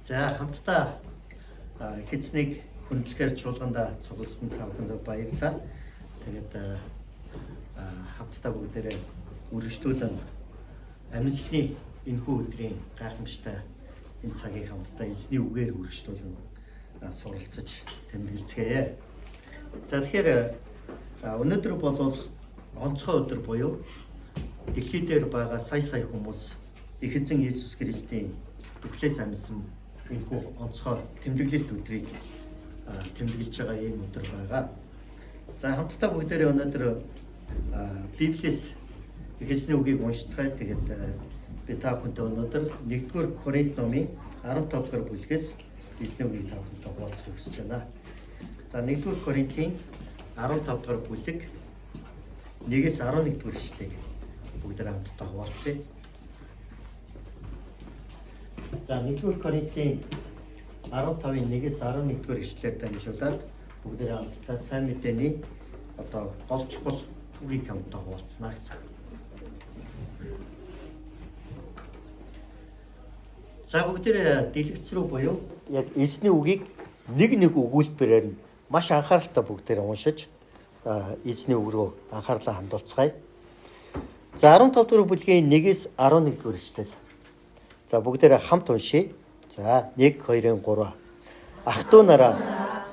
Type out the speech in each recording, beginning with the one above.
За хамтдаа эхэзнийг хүндлэхээр чуулганда цугласан тавханд баярлалаа. Тэгээд хамтдаа бүгдээрээ үргэлжлүүлэн амьсны энэхүү өдрийн гайхамшигтай энэ цагийг хамтдаа эзний үгээр үргэлжлүүлэн суралцаж тэмдэглэцгээе. За тэгэхээр өнөөдөр бол онцгой өдөр буюу дэлхий дээр байгаа сая хүмүүс эхэзэн Есүс Христийн үхлээс амьсан энэхүү онцгой тэмдэглэлт өдрийг тэмдэглэж байгаа ийм өдөр байгаа. За хамтдаа бүгдээрээ өнөөдөр Библиэс эхэзний үгийг уншицгаая. Тэгээд би та бүхэндээ өнөөдөр 1-р Коринт номын 15-р бүлгээс эзний үгийг та бүхэндээ хуваалцахыг хүсэж байна. За 1-р Коринтын 15-р бүлэг 1-ээс 11-р ишлэгийг бүгдээ хамтдаа хуваалцъя. За 1-р Коринтын 15-ын 1-ээс 11-р ишлэлээр дамжуулаад бүгдээ хамтдаа сайн мэдээний гол чухал түүхийг хамтдаа хуваалцнаа гэсэн. За бүгдээ дэлгэц рүү буюу яг эзний үгийг нэг өгүүлбэрээр нь маш анхааралтай бүгдээ уншиж эзний үг рүү анхаарлаа хандуулцгаая. За 15-р бүлгийн 1-ээс 11-р ишлэл. За бүгдээрээ хамт уншъя. За 1 2 3. Ах トゥ нараа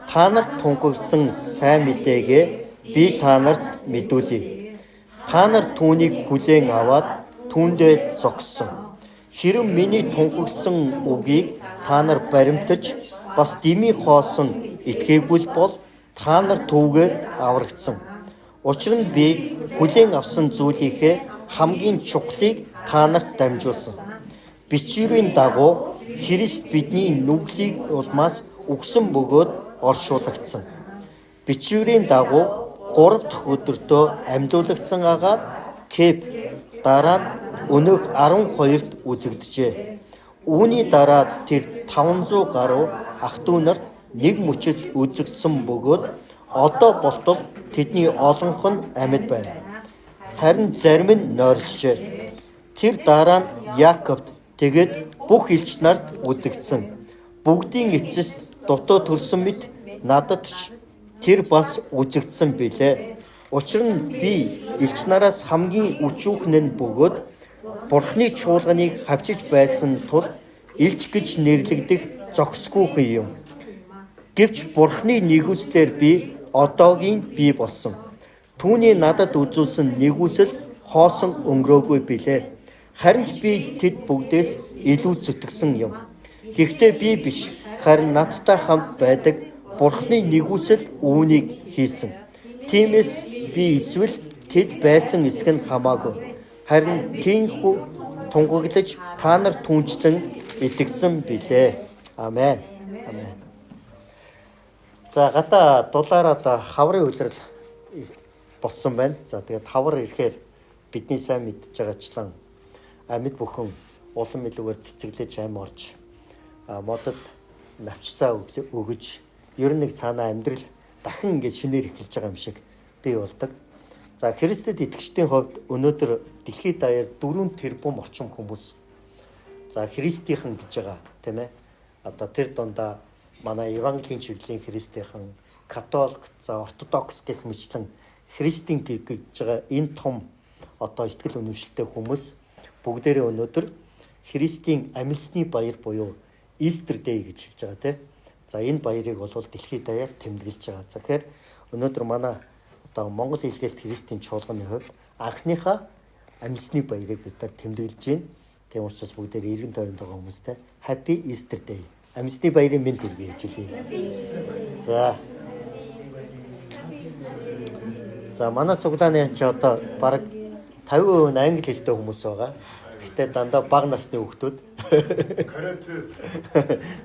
та нарт тунхагсан сайн мэдээгээ би та нарт мэдүүлье. Та нар түүнийг хүлээн аваад түүндээ зогссон. Хэрэв миний тунхагсан үгийг та нар баримтаж бас дими хоосон итгээгүй бол та нар түүгээр аврагдсан. Учир нь би хүлээн авсан зүйлийнхээ хамгийн чухлыг та нарт дамжуулсан. Бичвэрийн дагуу Христ бидний нүглийг улмаас өгсөн бөгөөд оршуулгдсан. Бичвэрийн дагуу 3 дахь өдөртөө амьлуулагдсан агаад Кеп дараа нь өнөөх 12-т үзэгджээ. Үүний дараа тэр 500 гаруй ах トゥ нарт нэг мөчөд үзэгдсэн бөгөөд одоо болтол тэдний олонх нь амьд байна. Харин зарим нь нойрсжээ. Тэр дараа нь Яаковт тэгээд бүх элч нарт үзэгдсэн. Бүгдийн эцэст дутуу төрсөн мэт надад ч тэр бас үзэгдсэн билээ. Учир нь би элч нараас хамгийн өчүүхэн нь бөгөөд Бурхны чуулганыг хавчиж байсан тул элч гэж нэрлэгдэх зохисгүйхэн юм. Гэвч Бурхны нэгүслэр би одоогийн бий болсон. Түүний надад үзүүлсэн нэгүсэл хоосон өнгөрөөгүй билээ. Харин ч би тэд бүгдээс илүү зүтгэсэн юм. Гэхдээ би биш, харин надтай хамт байдаг Бурхны нэгүсэл үүнийг хийсэн. Тиймээс би эсвэл тэд байсан эсэх нь хамаагүй. Харин тийхүү тунгаглаж та нар түнчлэн итгэсэн билээ. Амен. Амен. За гадаа дулаараад хаврын улирал болсон байна. За тэгээд хавар ирэхээр бидний сайн мэдж байгаачлан амьд бүхэн улам илүүгээр цэцэглэж ам орж модод навчсаа өгөж ер нь нэг цаанаа амьдрал дахин ингээд шинээр эхэлж байгаа юм шиг бий болдог. За Христэд итгэгчдийн хувьд өнөөдөр дэлхийд даяар 4 тэрбум орчим хүмүүс за Христийнхэн гэж байгаа тийм ээ. Одоо тэр дундаа манай Евангелийн чиглэлийн Христийнхэн, католик, за ортодокс гэх мэтлэн Христийн гэж байгаа энэ том одоо итгэл үнэмшилтэй хүмүүс бүгдээрээ өнөөдөр Христийн амьлсны баяр буюу Easter Day гэж хэлж байгаа тийм. За энэ баярыг бол дэлхийд даяар тэмдэглэж байгаа. За тэгэхээр өнөөдөр манай одоо Монгол хэлгээд Христийн чуулганы хувьд анхныхаа амьлсны баярыг бид нар тэмдэглэж байна. Тийм учраас бүгдээр эргэн тойронд байгаа хүмүүстээ Happy Easter Day. Амьсны баярын мэнд хүргэе гэж хэлье. За манай цуглааны чи одоо бараг 50% англи хэлтэй хүмүүс байгаа. Гэхдээ дандаа бага насны хүүхдүүд.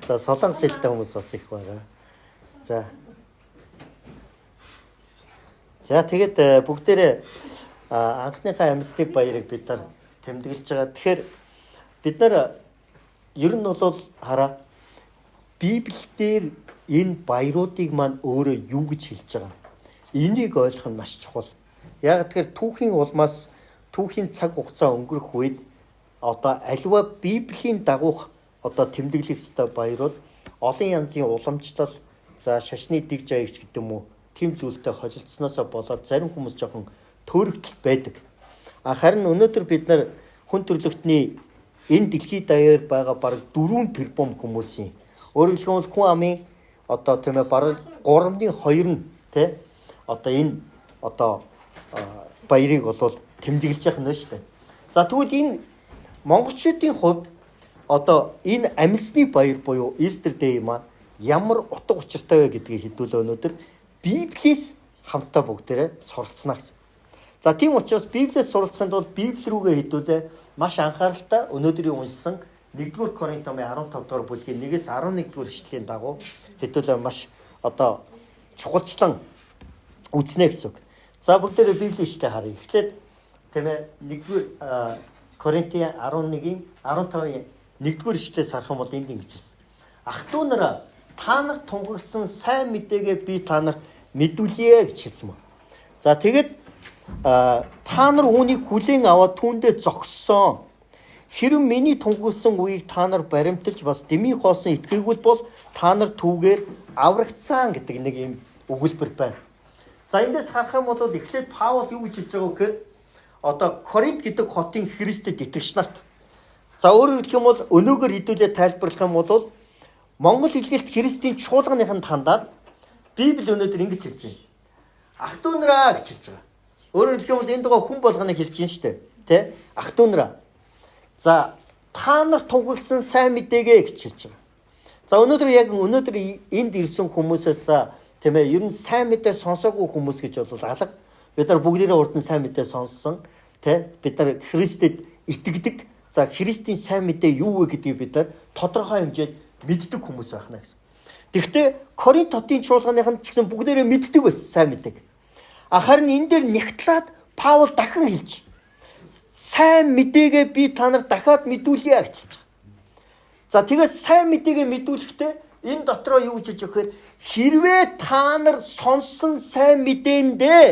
За солонгос хэлтэй хүмүүс бас их байгаа. За тэгээд бүгдээрээ анхныхаа амьсны баярыг бид нар тэмдэглэж байгаа. Тэгэхээр бид нар ер нь бол хараа Библиэлд энэ баяруудыг маань өөрөө юу гэж хэлж байгаа. Энийг ойлгох нь маш чухал. Яг тэгэхээр түүхийн улмаас түүхийн цаг хугацаа өнгөрөх үед одоо аливаа Библийн дагуух одоо тэмдэглэх ёстой баярууд олон янзын уламжлал за шашны дэг жаягч гэдэг юм уу тийм зүйлтэй холилдсноосоо болоод зарим хүмүүс жоохон төөрөгдөл байдаг. Харин өнөөдөр бид нар хүн төрлөختний энэ дэлхийд даяар байгаа бараг 4 тэрбум хүмүүсийн өөрөөр хэлбэл хүн амын одоо тийм ээ бараг 3/2 нь тий одоо энэ одоо баярыг бол тэмдэглэж явах нь шүү дээ. За тэгвэл энэ монголчуудын хувьд одоо энэ амьсны баяр буюу Easter Day маань ямар утга учиртай вэ гэдгийг хэдүүлээ өнөөдөр Библиэс хамтдаа бүгдээрээ суралцсанаа гэсэн. За тийм учраас Библиэс суралцахын тулд Библи рүүгээ хэдүүлээ маш анхааралтай өнөөдрийн уншсан 1-р Коринт номын 15-р бүлгийн 1-ээс 11-р ишлэлийн дагуу хэдүүлээ маш одоо чухалчлан үзнэ гэсэн үг. За бүгдээрээ Библийн ишлээ харъя. Эхлээд тийм ээ 1-р Коринтын 11-ийн 15-ийн 1-р ишлээс харах юм бол энд ингэж хэлсэн. Ах トゥ нараа та нарт тунхагласан сайн мэдээгээ би та нарт мэдүүлье гэж хэлсэн мөн. За тэгээд та нар үүнийг хүлээн аваад түүндээ зогссон. Хэрэв миний тунхагласан үгийг та нар баримталж бас дэмий хоосон итгээгүй бол та нар түүгээр аврагдсан гэдэг нэг юм өгүүлбэр байна. За эндээс харах юм бол эхлээд Паул юу гэж хэлж байгаа вэ гэхээр одоо Коринт гэдэг хотын Христэд итгэгч нарт. За өөрөөр хэлэх юм бол өнөөгөр хэдүүлээ тайлбарлах юм бол Монгол хэлгэлт Христийн чуулганыханд хандаад Библи өнөөдөр ингэж хэлж байна. Ах トゥ нараа гэж хэлж байгаа. Өөрөөр хэлэх юм бол энэ дугаа хүн болгоныг хэлж байна шүү дээ. Тэ? Ах トゥ нараа. За та нар тунхагласан сайн мэдээгээ гэж хэлж байгаа. За өнөөдөр энд ирсэн хүмүүсээс тийм ээ ер нь сайн мэдээ сонсоогүй хүмүүс гэж бол алга. Бид нар бүгдээрээ урд нь сайн мэдээ сонссон. Тэ? Бид нар Христэд итгэдэг. За Христийн сайн мэдээ юу вэ гэдгийг бид нар тодорхой хэмжээд мэддэг хүмүүс байна гэсэн. Тэгэхдээ Коринт хотын чуулганыханд ч гэсэн бүгдээрээ мэддэг байсан сайн мэдээг. Харин энэ дээр нэгтлээд Паул дахин хэлж сайн мэдээгээ би та нарт дахиад мэдүүлье гэж хэлж байгаа. За тэгээс сайн мэдээгээ мэдүүлэхдээ энэ дотроо юу гэж хэлж байгаа вэ? Хэрвээ та нар сонссон сайн мэдээндээ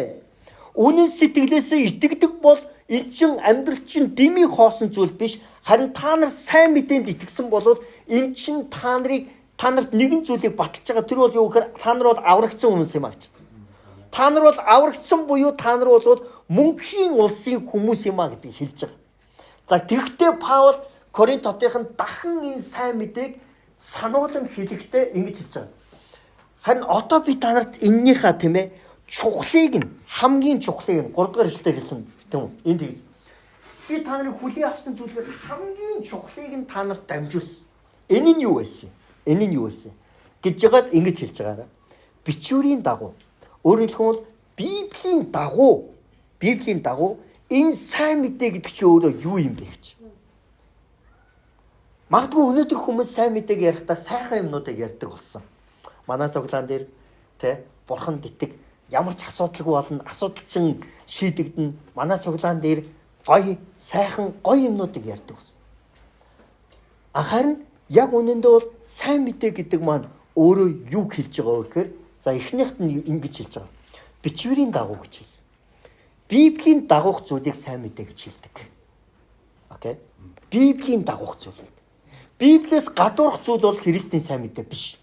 үнэн сэтгэлээсээ итгэдэг бол энэ чин амьдрал чин дэмий хоосон зүйл биш. Харин та нар сайн мэдээнд итгэсэн бол энэ чин та нарт нэгэн зүйлийг баталж байгаа. Тэр бол юу гэхээр та нар бол аврагдсан хүмүүс юм аа гэж. Та нар бол аврагдсан буюу та нар бол мөнхийн улсын хүмүүс юм аа гэдгийг хэлж байгаа. За тэгвэл Паул Коринт хотынд дахин энэ сайн мэдээг сануулan хэлэхдээ ингэж хэлж байгаа. Харин одоо би та нарт эннийхээ тийм ээ чухлыг нь хамгийн чухлыг нь 3 дугаар эшлэлээр хэлсэн тийм үү? Энд тэгс. Би та нарыг хүлээн авсан зүйлээр хамгийн чухлыг нь та нарт дамжуулсан. Энэ нь юу байсан? Энэ нь юу байсан? гэж яагаад ингэж хэлж байгаараа. Бичвэрийн дагуу. Өөрөөр хэлбэл Библийн дагуу энэ сайн мэдээ гэдэг чинь өөрөө юу юм бэ гэж. Магадгүй өнөөдөр хүмүүс сайн мэдээг ярихдаа сайхан юмнуудыг ярьдаг болсон. Манай цуглаан дээр тэ бурхан дитэг ямар ч асуудалгүй болно, асуудал чинь шийдэгдэнэ. Манай цуглаан дээр сайхан гоё юмнуудыг ярьдаг болсон. Харин яг үнэндээ бол сайн мэдээ гэдэг маань өөрөө юу хэлж байгаа вэ гэхээр за эхнийхт нь ингэж хэлж байгаа. Бичвэрийн дагуу гэж хэлсэн. Библийн дагуух зүйлийг сайн мэдээ гэж хэлдэг. Окей? Библийн дагуух зүйлийг. Библиэс гадуурх зүйл бол Христийн сайн мэдээ биш.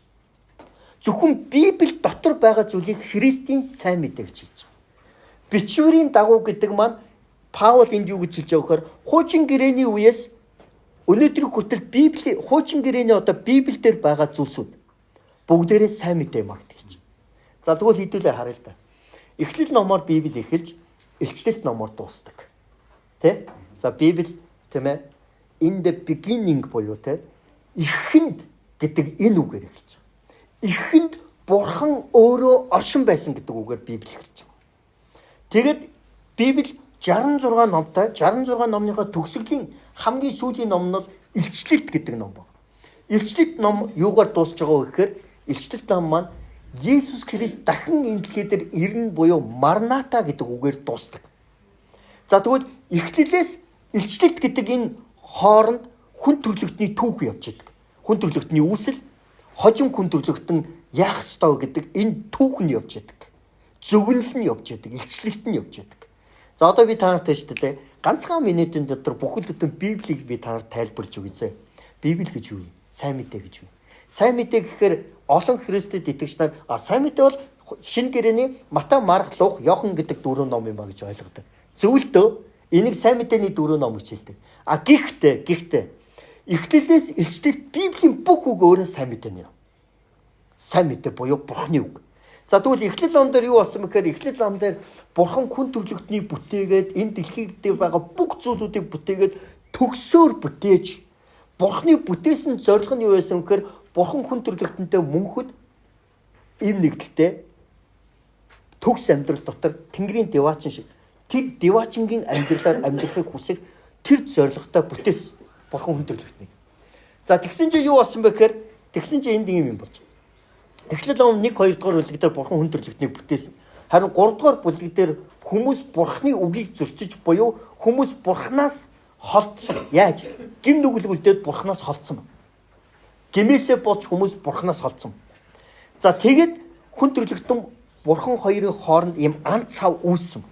Зөвхөн Библи дотор байгаа зүйлийг Христийн сайн мэдээ гэж хэлж байгаа. Бичвэрийн дагуу гэдэг маань Паул энд юу гэж хэлж байгаа вэхээр хуучин гэрээний үеэс өнөөдрийн хүртэл хуучин гэрээний одоо Библиэлд байгаа зүйлсүүд бүгдээрээ сайн мэдээ маа гэж. За тэгвэл хэдүүлээ харъя л да. Эхлэл номоор Библи эхэлж Илчлэлт номоор дуусдаг. Тэ? За Библи тийм ээ in the beginning буюу тэ эхэнд гэдэг энэ үгээр эхэлж байгаа. Эхэнд бурхан өөрөө оршин байсан гэдэг үгээр Библи эхэлж байгаа. Тэгэд Библи 66 номтой 66 номныхоо төгсгөлийн хамгийн сүүлийн ном нь бол Илчлэлт гэдэг ном байна. Илчлэлт ном юугаар дуусж байгаа вэ гэхээр Илчлэлт ном маань Есүс Христ дахин энэ дэлхий дээр ирнэ буюу Марната гэдэг үгээр дуусдаг. За тэгвэл эхлэлээс Илчлэлт гэдэг энэ хооронд хүн төрлөختний түүх явж идэг. Хүн төрлөختний үүсэл, хожим хүн төрлөختн яах ёстой гэдэг энэ түүх нь явж идэг. Зөвгөнөл нь явж идэг, Илчлэлт нь явж идэг. За одоо би та нарт шүү дээ ганцхан минутын дотор бүхэл бүтэн Библийг би та нарт тайлбарлаж өгье. Библи гэж юу вэ? Сайн мэдээ гэж юу? Сайн мэдээ гэхээр олон Христэд итгэгч нар сайн мэдээ бол шинэ гэрээний Матай, Марк, Лук, Иохан гэдэг дөрвөн ном юм ба гэж ойлгодог. Зөвлөдөө энийг сайн мэдээний дөрвөн ном гэж хэлдэг. Гэхдээ Эхлэлээс Илчлэлд Библийн бүх үг өөрөө сайн мэдээний ном. Сайн мэдээ буюу Бурхны үг. За тэгвэл Эхлэл ном дээр юу болсон бэхээр Эхлэл ном дээр Бурхан хүн төрлөختний бүтээгээд энэ дэлхийд байгаа бүх зүйлүүдийг бүтээгээд төгсөөр бүтээж Бурхны бүтээсэн зорилго нь юу байсан гэхээр Бурхан хүн төрлөختөнтэй мөнхөд им нэгдэлтэй төгс амьдрал дотор Тэнгэрийн деваачин шиг тэр деваачингийн амьдралаар амьдрахыг хүсэх тэр зорилготой бүтээсэн Бурхан хүн төрлөختнийг. За тэгсэн чинь юу болсон бэ гэхээр тэгсэн чинь энд юм болж. Эхлэл ном 1-2 дугаар бүлэг дээр Бурхан хүн төрлөختнийг бүтээсэн. Харин 3 дугаар бүлэг дээр хүмүүс Бурханы үгийг зөрчиж буюу хүмүүс Бурханаас холдсон. Яаж? Гим нүгэл үлдээд Бурханаас холдсон. Гимээсээ болж хүмүүс Бурханаас холдсон. За тэгээд хүн төрлөختөн Бурхан хоёрын хооронд ийм ан цав үүссэн.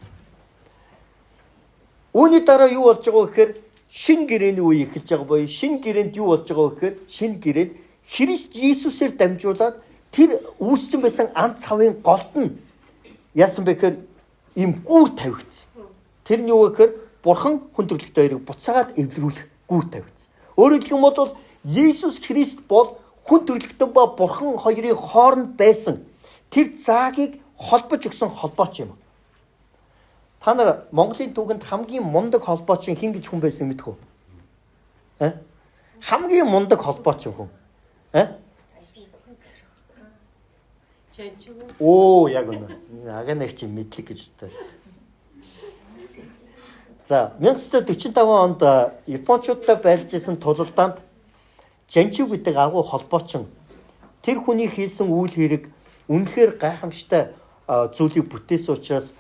Үүний дараа юу болж байгаа вэ гэхээр шинэ гэрээний үе эхэлж байгаа боёо. Шинэ гэрээнд юу болж байгаа вэ гэхээр шинэ гэрээнд Христ Иесусээр дамжуулаад тэр үүссэн байсан ан цавын голд нь яасан бэ гэхээр ийм гүүр тавигдсан. Тэр нь юу вэ гэхээр Бурхан хүн төрлөختөө хоёрыг буцаагаад эвлэрүүлэх гүүр тавигдсан. Өөрөөр хэлэх юм бол Иесус Христ бол хүн төрлөختөн ба Бурхан хоёрын хооронд байсан тэр заагийг холбож өгсөн холбооч юм. Та нар Монголын түүхэнд хамгийн мундаг холбооч хин гэж хүн байсан мэдэх үү? Хамгийн мундаг холбооч хүн. Яг үнэ. Агнах чи мэдлэг гэж та. За 1945 онд Япончуудтай байлжсэн тулалдаанд Жанчуу гэдэг агуу холбоочин тэр хүний хийсэн үйл хэрэг үнэхээр гайхамшигтай зүйлийг бүтээсэн учраас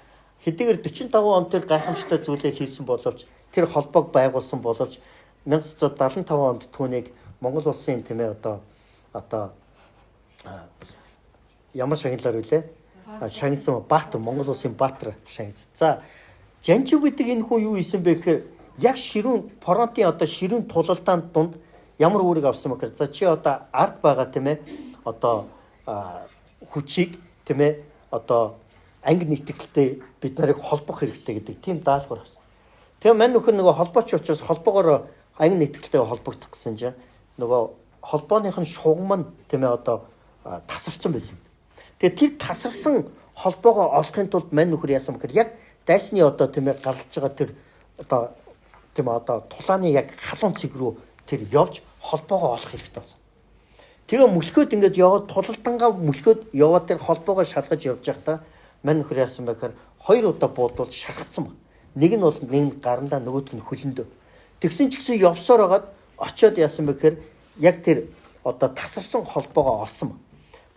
хэдийгээр 45 онд тэр гайхамшигтай зүйлийг хийсэн боловч тэр холбоог байгуулсан боловч 1975 онд түүнийг Монгол улсын тэмээ одоо ямар шагналаар үлээ? Шагнсан Баатар, Монгол улсын Баатар шагнсан. За Жанчуу гэдэг энэ хүн юу хийсэн бэ гэхээр яг ширүүн фронтын ширүүн тулалдаанд дунд ямар үүрэг авсан бэ гэхээр за чи ард байгаа тийм ээ хүчийг тийм ээ анги нийтгэлтэй бид нарыг холбох хэрэгтэй гэдэг тийм даалгавар авсан. Тэгээ мань нөхөр нөгөө холбооч учраас холбоогоор анги нийтгэлтэй холбогдох гэсэн чинь нөгөө холбооных нь шугам нь тийм ээ тасарсан байсан. Тэгээ тэр тасарсан холбоогоо олохын тулд мань нөхөр яасан бэхээр яг дайсны тийм ээ гарлж байгаа тэр тийм тулааны яг халуун цэг рүү тэр явж холбоогоо олох хэрэгтэй болсон. Тэгээ мөлхөөд ингээд яваад тулалдангаа мөлхөөд яваад тэр холбоогоо шалгаж явж байхдаа мань нөхөр яасан бэ гэхээр 2 удаа буудуулж шархацсан ба. Нэг нь бол нэг гарандаа нөгөөдг нь хөлөндөө. Тэгсэн ч гэсэн явсаар хагаад очиод яасан бэ гэхээр яг тэр тасарсан холбоогоо олсон ба.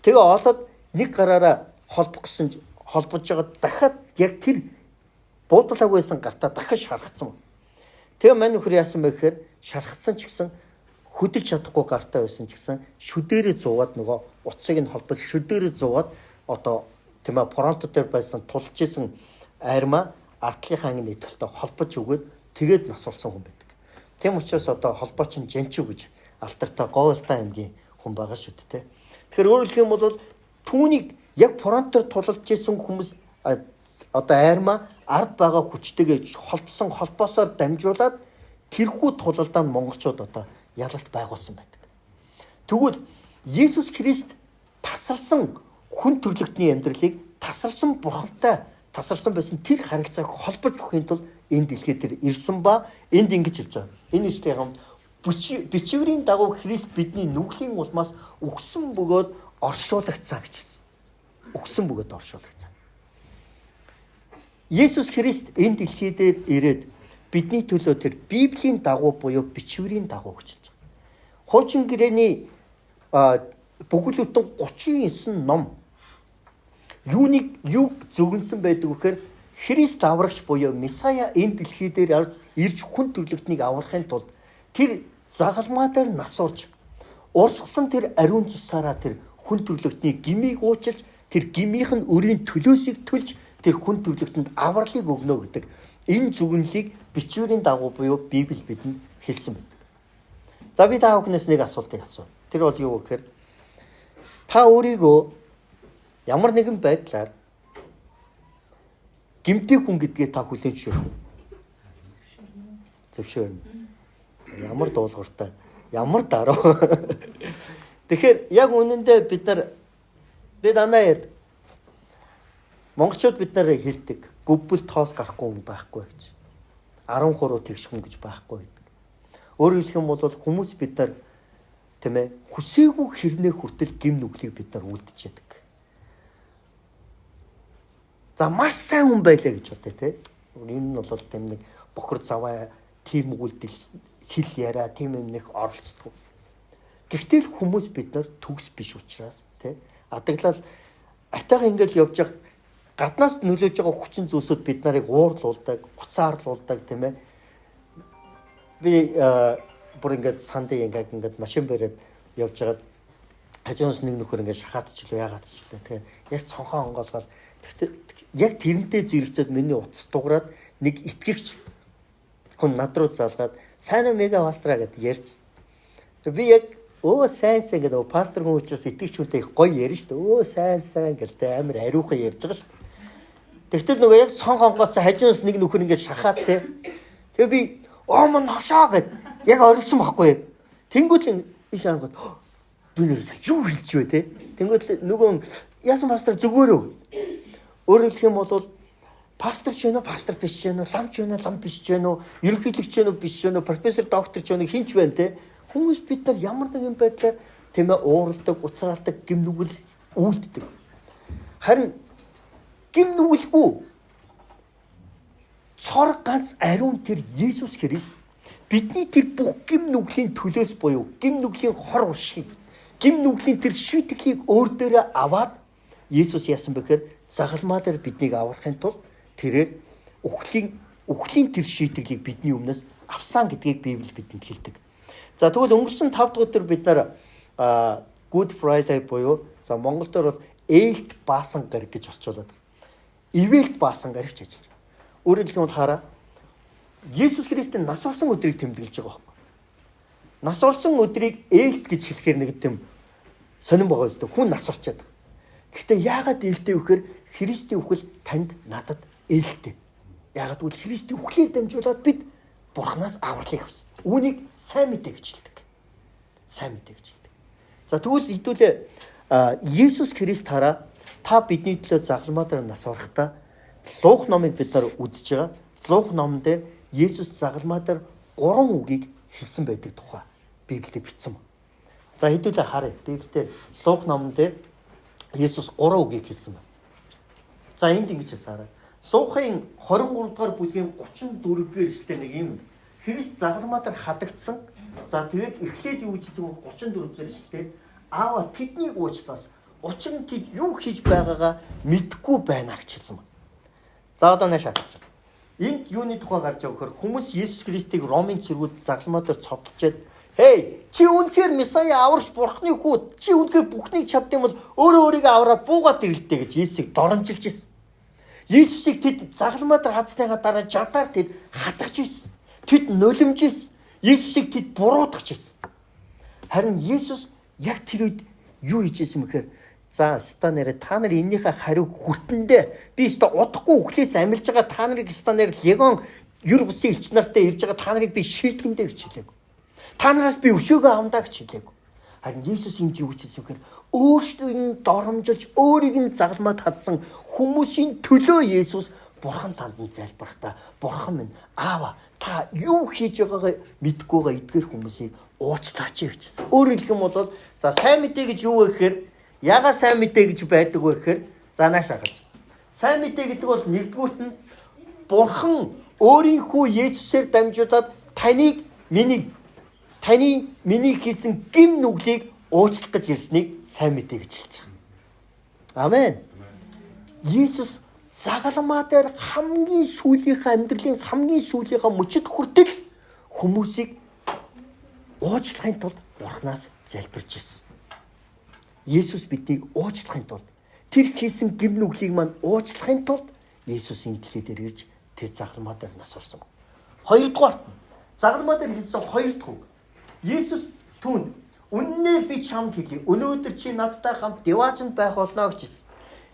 Тэгээ олоод нэг гараараа холбож байгаа дахиад яг тэр буудуулаагүй байсан гартаа дахиж шархацсан ба. Тэгээ мань нөхөр яасан бэ гэхээр шархацсан ч гэсэн хөдөлж чадахгүй гартаа байсан ч гэсэн шүдээрээ зуугаад нөгөө утсыг нь холбож шүдээрээ зуугаад тийм ээ фронт дээр байсан тулж исэн айрмаа артлынхаа анги нийтгэлтэй холбож өгөөд тэгээд насурсан хүн байдаг. Тийм учраас холбооч нь Жанчуу гэж алдартай Говьалтай аймгийн хүн байгаа шүү дээ. Тэгэхээр өөрөөр хэлэх юм бол түүнийг яг фронт дээр тулж исэн хүмүүс айрмаа ард байгаа хүчтэйгээ холбосон холбоосоор дамжуулаад тэрхүү тулалдаанд монголчууд ялалт байгуулсан байдаг. Тэгвэл Иесус Христ тасарсан хүн төрлөختний амьдралыг тасарсан Бурхантай тасарсан байсан тэр харилцааг холбож өгөхийн тулд энэ дэлхийд тэр ирсэн ба энд ингэж хэлж байгаа. Энэ үстэй хамт бичвэрийн дагуу Христ бидний нүглийн улмаас өгсөн бөгөөд оршуулгацсан гэж хэлсэн. Өгсөн бөгөөд оршуулгацсан. Иесус Христ энэ дэлхийд ирээд бидний төлөө тэр Библийн дагуу буюу бичвэрийн дагуу гэж хэлж байгаа. Хуучин гэрээний бүхэлдэн 39 ном юг зөвгөнсөн байдаг вэхээр Христ аврагч буюу Месая энэ дэлхий дээр ирж хүн төрлөختнийг аврахын тулд тэр загалмаа дээр нас урж урсгсан тэр ариун цусаараа тэр хүн төрлөختний гмийг уучилж тэр гмийнх нь өрийн төлөөсийг төлж тэр хүн төрлөختөнд авралыг өгнө гэдэг энэ зүгнэлийг бичвэрийн дагуу буюу Библи бидэнд хэлсэн байдаг. За би та бүхнээс нэг асуултыг асууя. Тэр бол юу гэхээр та өөрийгөө ямар нэгэн байдлаар гэмтээ хүн гэдгээ та хүлээн зөвшөөрөх үү? Зөвшөөрнө. Ямар дуулууртай, ямар даруй. Тэгэхээр яг үнэндээ бид дандаа яд монголчууд бид нар хэлдэг гүбэл тоос гарахгүй хүн байхгүй гэж. 13 тэгш хүн гэж байхгүй гэдэг. Өөрөөр хэлэх юм бол хүмүүс бид нар тийм ээ хүсээгүй хэрнээ хүртэл гим нүглийг бид нар үлдэж яадаг. За маш сайн хүн байлаа гэж бодъё те. Энэ нь бол тийм нэг бохор заваа тийм үлдэл хэл яриа тийм юм нэг оролцдог. Гэхдээ л хүмүүс бид нар төгс биш учраас те адаглал атайхан ингээл явж явах гаднаас нөлөөж байгаа хүчин зүйлсүүд бид нарыг уурлуулдаг, уцаарлуулдаг тийм ээ. Би бүр ингээд сандыг ингээд машин бариад явж байгаад хажуунаас нэг нөхөр ингээд шахаатчлаа яагаад ч лээ тэгээ яг цонхоо онгоолгоод тэгтээ яг тэрнтэй зэрэгцээд миний утас дуурайд нэг итгэгч хүн над руу залгаад сайн мега пастра гэдээ ярьж. Би яг сайн гэдэг пастор хүн учраас итгэгч хүнтэй гоё ярина шүү дээ. Сайн гэдэг амар ариухан ярьж байгаа шүү. Тэгтэл нөгөө яг цонх онгоцоо хажуунаас нэг нөхөр ингээд шахаад те. Тэгээ би мөн хашаа гэд яг орилсон байхгүй. Тэнгүүт иш ангууд би нэр юу хэлж вэ те. Тэнгүүт нөгөө яасан пастор зүгөөрөө. Өөрөөр хэлэх юм бол пастор ч вэ нэ пастор биш ч вэ нэ лам ч вэ нэ лам биш ч вэ нэ ерөнхийлөгч ч вэ нэ биш ч вэ нэ профессор доктор ч вэ нэ хинч вэ те. Хүмүүс бид нар ямар нэгэн байдлаар тийм ээ ууралдаг, уцралдаг, гимнүгэл үйлддэг. Харин гимнүгэлгүй цор ганц ариун тэр Есүс Христ бидний тэр бүх гимнүглийн төлөөс буюу гимнүглийн хор уршиг, гимнүглийн тэр шийтгэлийг өөр дээрээ аваад Есүс яасан бэхээр загалмаа дээр биднийг аврахын тулд тэрээр үхлийн тэр шийтгэлийг бидний өмнөөс авсан гэдгийг Библи бидэнд хэлдэг. За тэгвэл өнгөрсөн 5 дахь өдөр бид нар Good Friday буюу за монголоор бол ээлт баасан гар гэж орчуулад ивэлт баасан гар гэж ажиллаж. Өөрөөр хэлбэл хараа Есүс Христийн нас орсон өдрийг тэмдэглэж байгаа байхгүй. Нас орсон өдрийг ээлт гэж хэлэхээр нэг тийм сонирн байгаа өстой хүн нас орчод. Гэхдээ яагаад ээлтэй вэ гэхээр Христийн үхэл танд надад ээлтэй. Яагаад гэвэл Христийн үхлээр дамжуулаад бид Бурханаас авралыг авсан. Үүнийг сайн мэдээ гэж хэлдэг. Сайн мэдээ гэж хэлдэг. За тэгвэл хэдүүлээ Есүс Христ хараа та бидний төлөө загалмаа дээр нас орохдоо Лук номыг бид нар үзэж байгаа. Лук номон дээр Есүс загалмаа дээр 3 үгийг хэлсэн байдаг тухай Библиэд бичсэн. За хэдүүлээ харъя. Библиэд Лук номон дээр Есүс 3 үгийг хэлсэн байна. За энд ингэж хараа. Лукын 23 дугаар бүлгийн 34-р эшлэлээр нэг юм Христ загалмаа дээр хадагдсан. За тэгээд эхлээд юу гэсэн 34-р эшлэлээр аава тэднийг уучлаас учир нь тэд юу хийж байгаагаа мэдэхгүй байна гэж хэлсэн байна. За одоо нааш харж байгаа. Энд юуны тухай гарч байгаа вөхөр хүмүүс Есүс Христийг Ромын цэргүүд загалмаа дээр цовдлчээд "Хей, чи үнэхээр Месая аврагч Бурхны хүү, чи үнэхээр бүхнийг чаддсан бол өөрөө өөрийгөө аваад буугаад ирэлтэ" гэж Есүсийг доромжилж ирсэн. Есүсийг тэд загалмаа дээр хадсныхаа дараа жадаар тэд хатгаж ирсэн. Тэд нулимж ирсэн. Есүсийг тэд буруутгаж ирсэн. Харин Есүс яг тэр үед юу хийжсэн мэхээр за станараа та нар эннийхээ хариуг хүртэндээ би өстө удахгүй өглөөс амилж байгаа та нарыг станаар легон юр бусын элч нартай ирж байгаа та нарыг би шийтгэндээ гэж хэлээг. Та нараас би өшөөгөө авдаа гэж хэлээг. Харин Есүс энд юу хийжсэн мэхээр өөрсдөө энэ доромжилж өөрийг нь загалмаад хадсан хүмүүсийн төлөө Есүс Бурхан танд нь залбирахдаа Бурхан минь аава та юу хийж байгаагаа мэдгүй байгаа эдгээр хүмүүсийг уучлаач гэжсэн. Өөрөөр хэлэх юм бол за сайн мэдээ гэж юу вэ гэхээр ягаад сайн мэдээ гэж байдаг вэ гэхээр за нааш харж. Сайн мэдээ гэдэг бол нэгдүгürt нь Бурхан өөрийнхөө Есүсээр дамжуулаад таны миний хийсэн гим нүглийг уучлах гэж ирснийг сайн мэдээ гэж хэлж байгаа. Амен. Есүс загалмаа дээр хамгийн сүүлийнхээ амьдралын хамгийн сүүлийнхээ мөчөд хүртэл хүмүүсийг уучлахын тулд Бурханаас залбирч ирсэн. Есүс биднийг уучлахын тулд тэр хийсэн гим нүглийг мань уучлахын тулд Есүс энэ дэлхий дээр ирж тэр загалмаа дээр нас орсон. Хоёрдугаар загалмаа дээр хэлсэн хоёр дахь үг. Есүс түүнд үннээр би чамд хэлье. Өнөөдөр чи надтай хамт Деваачнд байх болно гэж хэлсэн.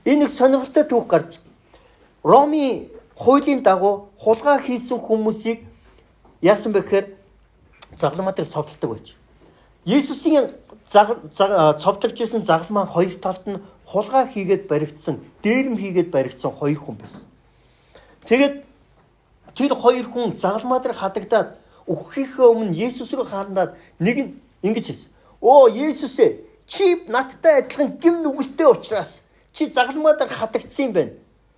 Энэ их сонирхолтой түүх гарч Ромын хуулийн дагуу хулгай хийсэн хүмүүсийг яасан бэ гэхээр загалмаа дээр цовдлдог байж. Есүсийн цовдлогж исэн загалмаа хоёр талд нь хулгай хийгээд баригдсан, дээрэм хийгээд баригдсан хоёр хүн байсан. Тэгээд тэр хоёр хүн загалмаа дээр хадагдаад өгөхийнхээ өмнө Есүс рүү хандаад нэг нь ингэж хэлсэн. Оо Есүс ээ, чи надтай адилхан гим нүгэлтэй учраас чи загалмаа дээр хадагдсан юм байна.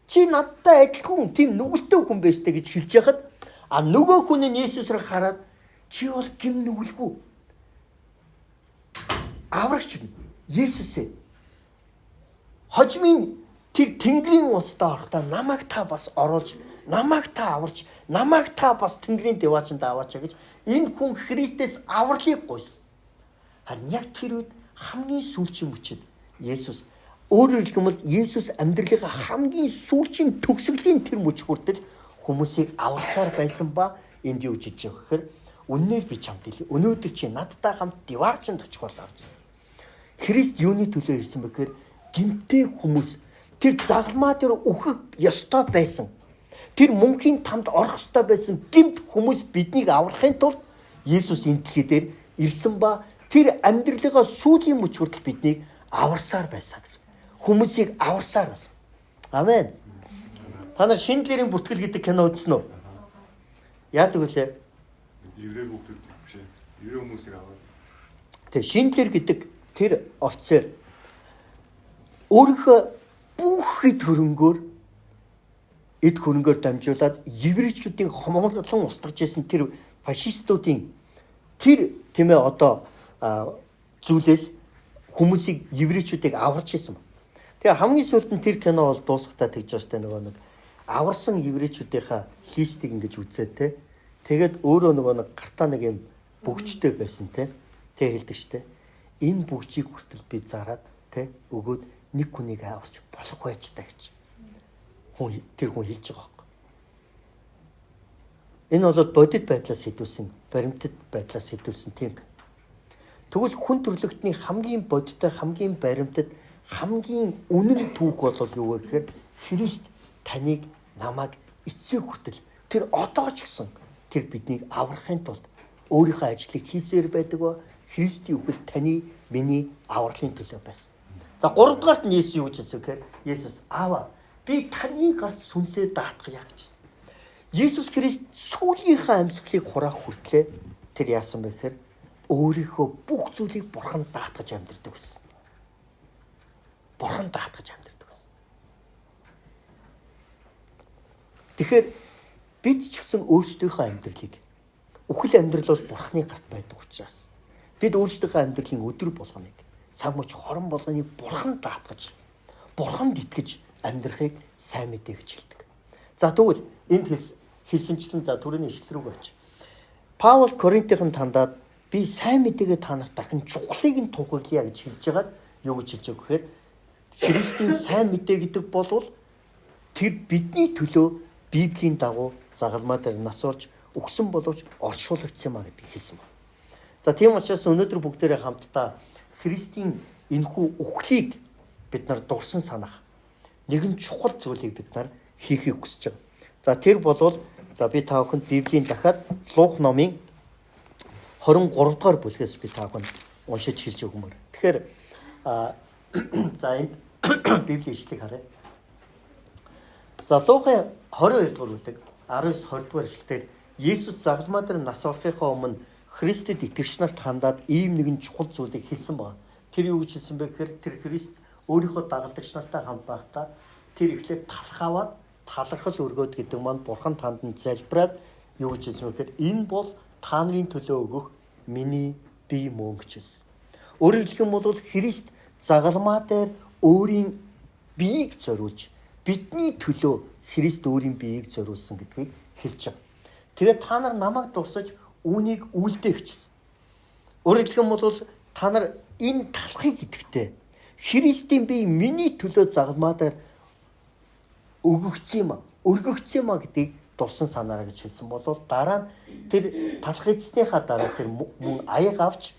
Чи надтай адилхан тийм нүгэлтэй хүн байж таа гэж хэлж яхад нөгөө хүн нь Есүс рүү хараад чи бол гим нүгэлгүй. Аврагч Есүс ээ. Хожмын тэр тэнгэрийн устай орохдоо намайг та бас оруулж, намайг та аварч, намайг та бас тэнгэрийн Деваачнд аваач гэж энэ хүн Христэс авралыг гуйсан. Харин яг тэр үед хамгийн сүүлчийн мөчид Есүс, өөрөөр хэлбэл Есүс амьдралынхаа хамгийн сүүлчийн төгсгөлийн тэр мөч хүртэл хүмүүсийг аврахаар байсан ба энд юу гэж хэлж байгаа гэхээр үннээр би чамд хэлье. Өнөөдөр чи надтай хамт Деваачнд очих болоо гэсэн. Христ юуны төлөө ирсэн бэ гэхээр гинтэй хүмүүс тэр загалмаа дээр үхэх ёстой байсан. Тэр мөнхийн тамд орох ёстой байсан гинт хүмүүс биднийг аврахын тулд Есүс энэ дэлхий дээр ирсэн ба тэр амьдралынхаа сүүлийн мөч хүртэл биднийг аварсаар байсан гэсэн. Хүмүүсийг аварсаар байсан. Амен. Та нар Шинэ Гэрийн Бүтгэл гэдэг кино үзсэн үү? Яадаг вүлээ? Еврей хүүхдүүд биш ээ. Еврей хүмүүсийг аваад. Тэр Шинэ Гэр гэдэг тэр офицер өөрийнхөө бүх эд хөрөнгөөр дамжуулаад еврейчүүдийн хомголон устгаж исэн тэр фашистуудын тэр тийм ээ одоо зүйлээс хүмүүсийг еврейчүүдийг аварч исэн. Тэгээ хамгийн сүүлд нь тэр кино бол дуусахтаа тэгж байгаа штэ нөгөө нэг аварсан еврейчүүдийнхаа листийг ингэж үзээ те. Тэгээд өөрөө нөгөө нэг гартаа нэг юм бөгчтэй байсан те. Тэг хэлдэг штэ. Энэ бүгжийг хүртэл би зараад те өгөөд нэг хүнийг аварч болох байж та гэж. Тэр хүн хэлж байгаа байхгүй. Энэ бол бодит байдлаас сэтүүлсэн, баримтат байдлаас сэтүүлсэн тийм. Тэгвэл хүн төрлөختний хамгийн бодиттой, хамгийн баримтат, хамгийн үнэн түүх бол юу вэ гэхээр Христ таныг, намайг эцэг хүртэл тэр одоо ч гэсэн тэр биднийг аврахын тулд өөрийнхөө ажлыг хийсээр байдаг ба Христийн үгэл таны, миний авралын төлөө байсан. За 3 дугаарт нь Есүс юу гэж хэлсэн гэхээр Есүс аава би таны гарт сүнсээ даатгая гэжсэн. Есүс Христ сүүлийнхээ амьсгалыг хураах хүртлээр тэр яасан бэ гэхээр өөрийнхөө бүх зүйлийг Бурханд даатгаж амьдэрдэг байсан. Бурханд даатгаж амьдэрдэг байсан. Тэгэхээр бид ч гэсэн өөрсдийнхөө амьдралыг үхэл амьдрал бол Бурханы гарт байдаг учраас бид өөрсдийнхөө амьдралын өдөр болгоныг цаг мөч хорон болгоныг Бурханд даатгаж, Бурханд итгэж амьдрахыг сайн мэдээ гэж хэлдэг. За тэгвэл энд хэлсэнчлэн за түрүүний ишлэл рүү очив. Паул Коринтын тандаад би сайн мэдээгээ та нарт дахин чухлыг нь тунхаглая гэж хэлж байгаад юу гэж хэлж байгаа гэхээр Христийн сайн мэдээ гэдэг бол тэр бидний төлөө Библийн дагуу загалмаа дээр нас орж өгсөн боловч оршуулгдсан маа гэдгийг хэлсэн байна. За тийм учраас өнөөдөр бүгдээрээ хамтдаа Христийн энэхүү үхлийг бид нар дурсан санах нэгэн чухал зүйлийг бид нар хийхийг хүсэж байгаа. За тэр болвол за би та бүхэнд Библийн дахиад Лук номын 23 дугаар бүлгээс би та бүхэнд уншиж хэлж өгмөр. Тэгэхээр за энэ Библийн ишлэгийг харъя. За Лукын 22 дугаар бүлэг 19-20 дугаар ишлэлээр Есүс загалмаа дээр нас орохынхаа өмнө Христэд итгэгч нарт хандаад ийм нэгэн чухал зүйлийг хэлсэн байна. Тэр юу гэж хэлсэн бэ гэхээр тэр Христ өөрийнхөө дагалдагч нартай хамт байхдаа тэр эхлээд талах аваад талархал өргөөд гэдэг маань Бурхан танд нь залбираад юу гэж хэлсэн бэ гэхээр энэ бол та нарын төлөө өгөх миний бие мөн гэж хэлсэн. Өөрөөр хэлэх юм бол Христ загалмаа дээр өөрийн биеийг зориулж бидний төлөө Христ өөрийн биеийг зориулсан гэдгийг хэлж байгаа. Тэгээд та нар намайг дурсаж үүнийг үлдээ хичсэн. Өөрөөр хэлэх юм бол та нар энэ талхыг идэхтэй Христийн бие миний төлөө загалмаа дээр өргөгдсөн юм а гэдгийг дурсан санаараа гэж хэлсэн бол дараа нь тэр талах эзнийхаа дараа тэр мөн аяг авч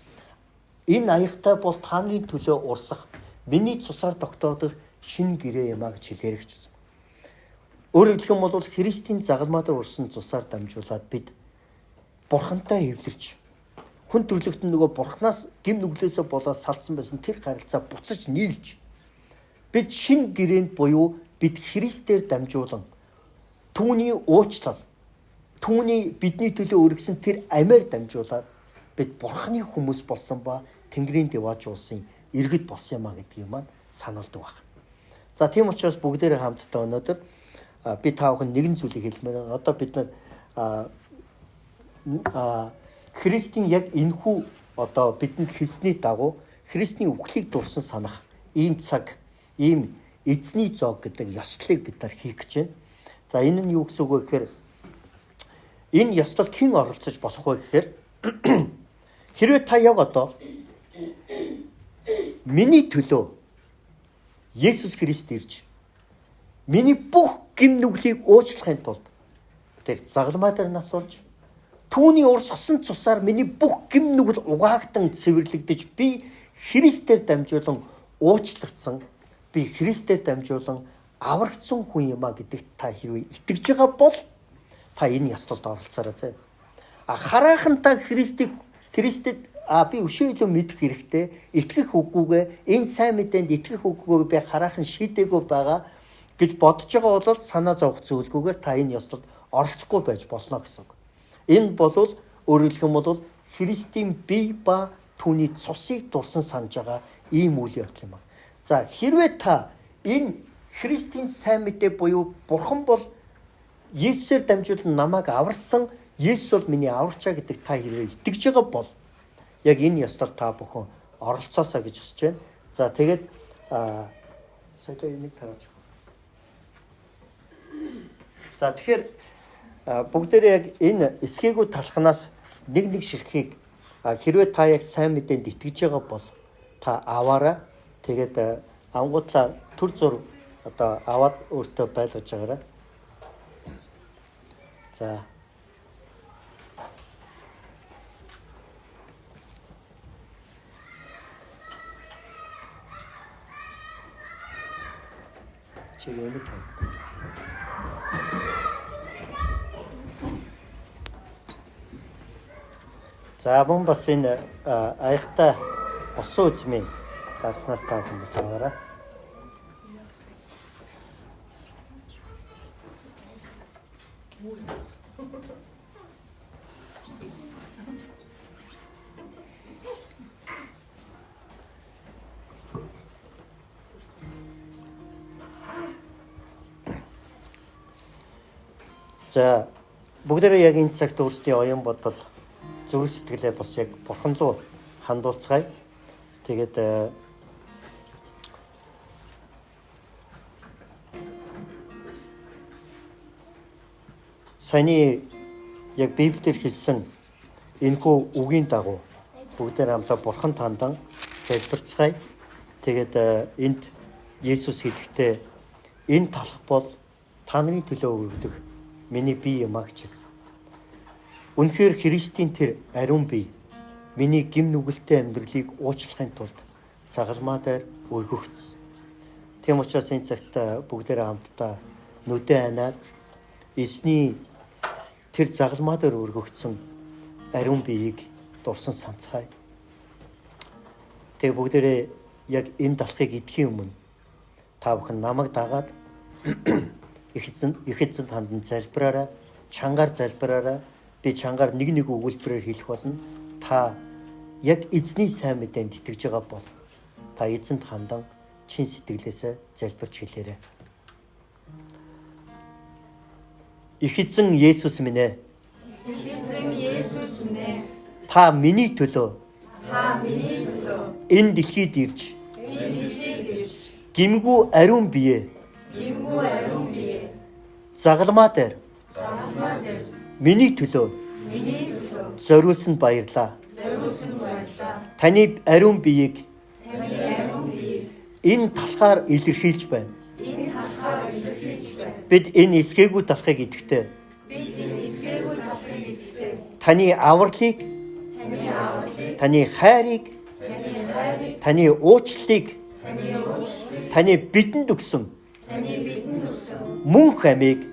энэ аягтай бол тааны төлөө урсах миний цусаар тогтоодох шинэ гэрээ юм а гэж хэлээх гэсэн. Өөрөөр хэлэх юм бол Христийн загалмаа дээр урсан цусаар дамжуулаад бид Бурхантай эвлэрч хүн төрлөختөнд нөгөө Бурханаас гим нүглээсээ болоод салцсан байсан тэр харилцаа буцаж нийлж бид шинэ гэрээнд буюу бид Христээр дамжуулан түүний уучлал түүний бидний төлөө өргөсөн тэр амиар дамжуулаад бид Бурханы хүмүүс болсон ба Тэнгэрийн Деваач улсын иргэд болсон юм а гэдгийг маань сануулдаг баг. За тийм учраас бүгдээрээ хамтдаа өнөөдөр би та бүхэн нэгэн зүйлийг хэлмээр байна. Одоо бид нар Христийн яг энэхүү одоо бидэнд хэлсний дагуу Христийн үхлийг дурсан санах ийм цаг, ийм эзний зоог гэдэг ёслолыг бид нар хийх гэж байна. За энэ нь юу гэсэн үг вэ гэхээр энэ ёслолд хэн оролцож болох вэ гэхээр хэрвээ та яг одоо миний төлөө Есүс Христ ирж миний бүх гим нүглийг уучлахын тулд тэр загалмай дээр нас урж түүний урсгасан цусаар миний бүх гим нүгэл угаагдсан цэвэрлэгдэж би Христээр дамжуулан уучлагдсан би Христээр дамжуулан аврагдсан хүн юм а гэдэгт та хэрвээ итгэж байгаа бол та энэ ёслолд оролцоорой зэ. Хараахан та Христэд би өшөө илүү мэдэх хэрэгтэй. Итгэх үгүйгээ энэ сайн мэдээнд итгэх үгүйгээ би хараахан шийдээгүй байгаа гэж бодож байгаа бол санаа зовх зүйлгүйгээр та энэ ёслолд оролцохгүй байж болно гэсэн. Энэ болвол өөрөөр хэлэх юм бол Христийн бие ба түүний цусыг дурсан санаж байгаа ийм үйл явдал юм а. За хэрвээ та энэ Христийн сайн мэдээ буюу Бурхан бол Есүсээр дамжуулан намайг аварсан, Есүс бол миний аварчаа гэдэг та хэрвээ итгэж байгаа бол яг энэ ёслолд та бүхэн оролцоосоо гэж хүсэж байна. За тэгээд сая энийг тараач. За тэгэхээр бүгдээрээ яг энэ эсгээгүй талхнаас нэг ширхгийг хэрвээ та яг сайн мэдээнд итгэж байгаа бол та аваарай. Тэгээд ангуудлаа төр зур одоо аваад өөртөө байлгаж байгаарай. За чиг энийг тавьчих. За мөн бас энэ аягтай босон үзмийн дарснаас та хүмүүс аваарай. За бүгдээрээ яг энэ цагт өөрсдийн оюун бодол зүрх сэтгэлээ бас яг Бурхан руу хандуулцгаая. Тэгээд саяны яг Библиэр хэлсэн энэхүү үгийн дагуу бүгдээр хамтдаа Бурхан тандан залбирцгаая. Тэгээд энд Есүс хэлэхдээ энэ талах бол та нарын төлөө өргөдөх миний бие юм а гэж хэлсэн. Үнэхээр Христийн тэр ариун бие миний гим нүгэлтэй амьдралыг уучлахын тулд загалмаа дээр өргөгдсөн. Тийм учраас энэ цагт бүгдээрээ хамтдаа нүдэн анаад эзний тэр загалмаа дээр өргөгдсөн ариун биеийг дурсан санацгаая. Тэгээ бүгдээрээ яг энэ далхыг идэхийн өмнө та бүхэн намайг дагаад их эзэн хандан залбираарай, чангаар залбираарай. Би чангаар нэг өгүүлбэрээр хэлэх болно. Та яг эзний сайн мэдээнд итгэж байгаа бол та эзэнд хандан чин сэтгэлээсээ залбирч хэлээрэй. Их эзэн Есүс минь ээ. Та миний төлөө энэ дэлхийд ирж гимгүү ариун бие загалмаа дээр миний төлөө зориулсан баярлаа. Таны ариун биеийг энэ талхаар илэрхийлж байна. Бид энэ эсгээгүй талхыг идэхдээ таны авралыг, таны хайрыг, таны уучлалыг, таны бидэнд өгсөн мөнх амийг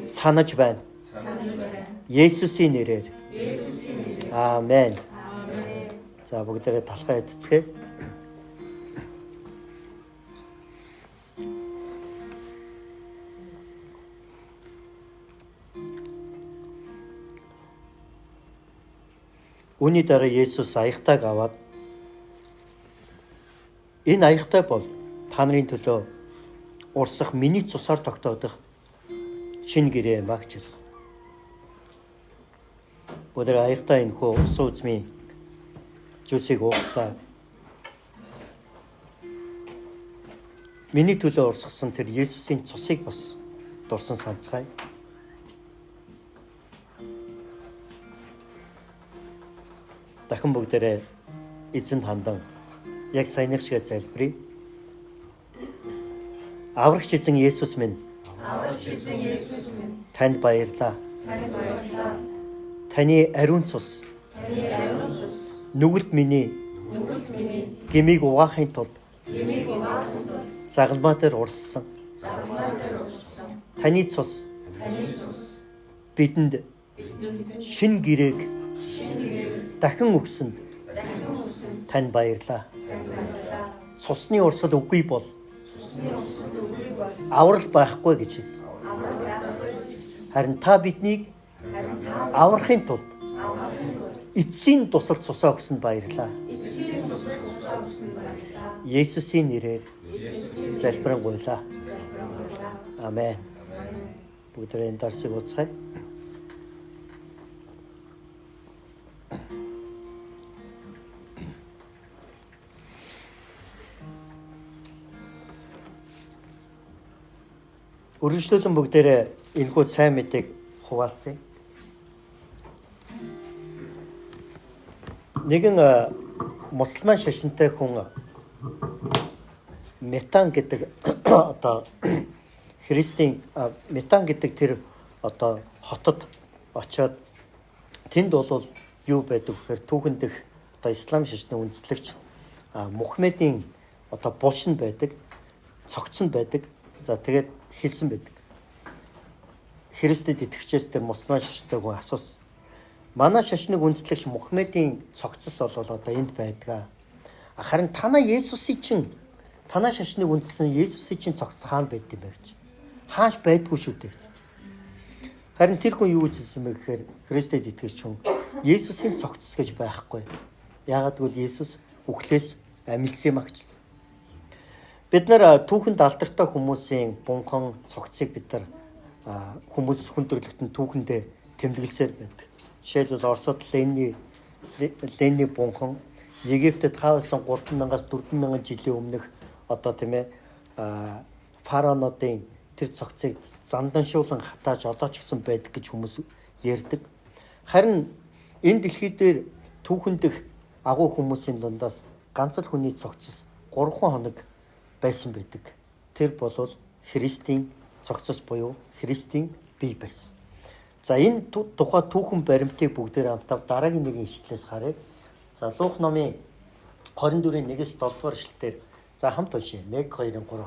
санаж байна. Есүсийн нэрээр. Аамен. За бүгдээрээ талхай эцгэе. Үүний дараа Есүс аягтайг аваад энэ аягтай бол та нарын төлөө урсах миний цусаар тогтоодох шинэ гэрээ юм аа гэж хэлсэн. Өдөр аягтай энэ хөө усан үзмийн жүсийг ууглаа. Миний төлөө урсгасан тэр Есүсийн цусыг бас дурсан санацгаая. Дахин бүгдээрээ эзэнд хандан яг саяных шиг залбирая. Аврагч эзэн Есүс минь. Танд баярлалаа. Таны ариун цус. Нүгэлт миний гмийг угаахын тулд загалмаа дээр урссан. Таны цус бидэнд шинэ гэрээг дахин өгсөнд тань баярлаа. Цусны урсгал үгүй бол аврал байхгүй гэж хэлсэн. Харин та биднийг аврахын тулд эцсийн тусалд цусаа өгсөнд баярлаа. Есүсийн нэрээр залбирanгуйлаа. Амен. Бүгдээ энэ дарсыг ууцгаая. Үргэлжлүүлэн бүгдээрээ энэхүү сайн мэдээг хуваалцъя. Нэгэн мусульман шашинтай хүн Метан гэдэг одоо христийн Метан гэдэг тэр одоо хотод очиод тэнд бол юу байдаг гэхээр түүхэн дэх одоо ислам шашны үндэслэгч Мухаммедийн одоо булшин байдаг, цогцсон байдаг. За тэгээд хэлсэн байдаг. Христэд итгэгчээс тэр мусульман шашинтай хүн асуусан. Манай шашныг үндэслэгч Мухаммедийн цогцос бол одоо энд байдаг. Харин танаа Есүсийн чинь танаа шашныг үндэслэн Есүсийн чинь цогцос хаана байд юм бэ гэж. Хааш байдгүй шүү дээ. Харин тэр хүн юу гэж хэлсэн бэ гэхээр Христэд итгэгч хүн Есүсийн цогцос гэж байхгүй. Яагаад гэвэл Есүс үхлээс амилсан юм а гэж. Бид нар түүхэнд алдартай хүмүүсийн бунхан цогцыг бид нар хүмүүс хүн төрлөختөнд түүхэндээ тэмдэглэсээр байдаг. Жишээлбэл Оросд Ленни бунхан Египтэд хаалсан 3000-аас 4000 жилийн өмнөх одоо тийм ээ фараонуудын тэр цогцыг занданшуулан хатааж одоо ч гэсэн байдаг гэж хүмүүс ярьдаг. Харин энэ дэлхий дээр түүхэндх агуу хүмүүсийн дундаас ганц л хүний цогцос 3 хоног байсан байдаг. Тэр болвол Христийн цогцос буюу Христийн бие байсан. За энэ тухай түүхэн баримтыг бүгдээр хамтаа дараагийн нэгэн ишлэлээс харъя. За Лук номын 24-ийн 1-7 дугаар ишлэлээр за хамт уншъя. 1 2 3.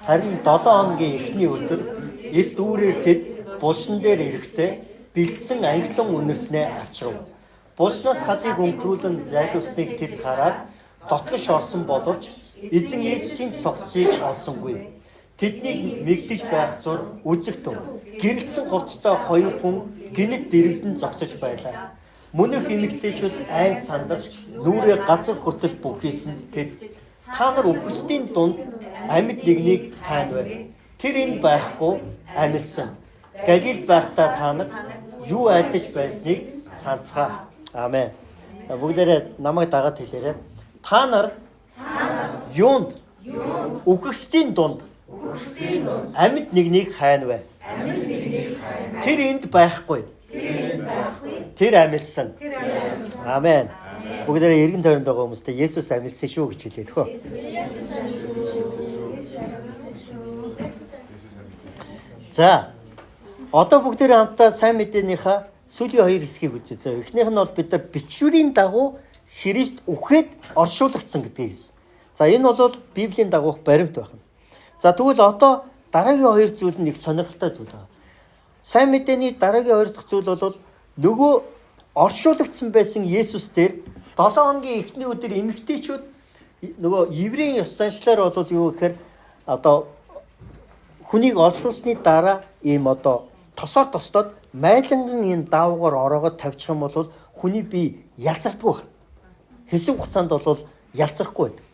Харин 7 хоногийн эхний өдөр эрт үүрээр тэд булшин дээр ирэхдээ бэлдсэн ангилан үнэртнээ авчрав. Булшнаас хадыг өнгөрүүлэн зайлуулсныг тэд хараад дотгош орсон боловч эзэн Есүсийн цогцыг олсонгүй. Тэднийг мэгдэж байх зур үзэгтэн гэрэлсэн говцтой 2 хүн гинэт дэрэгдэн зогсож байлаа. Мөнх эмэгтэйчүүд айн сандарч нүрээ газар хүртэл бүхийсэнд тэд та нар үхсдийн дунд амьд нэгнийг хайна вэ? Тэр энд байхгүй амьдсан. Галилд байхдаа та нар юу айлдаж байсныг санацгаа. Амен. За бүгдээрээ намайг дагаад хэлээрэй. Та нар юунд үхсдийн дунд амьд нэгнийг хайна вэ? Тэр энд байхгүй. Тэр амилсан. Амен. Бүгдээрээ эргэн тойронд байгаа хүмүүстээ Есүс амилсан шүү гэж хэлээ төхөө. За. Одоо бүгдээрээ хамтаа сайн мэдээнийхээ сүүлийн хоёр хэсгийг үзье. За эхнийх нь бол бид нар бичвэрийн дагуу Христ үхээд оршуулгдсан гэдгийг хэлсэн. За энэ бол Библийн дагуух баримт байна. За тэгвэл одоо дараагийн хоёр зүйл нэг сонирхолтой зүйл байна. Сайн мэдээний дараагийн хоёр дахь зүйл бол нөгөө оршуулгдсан байсан Есүс дээр 7 хоногийн эхний өдөр эмэгтэйчүүд нөгөө еврейн ёс заншлаар бол юу гэхээр одоо хүнийг олшуулсны дараа ийм одоо тосоод тостоод майланган энэ даавгаар ороогод тавьчих юм бол хүний бие ялцардаггүй байна. Хэсэг хугацаанд бол ялцрахгүй байдаг.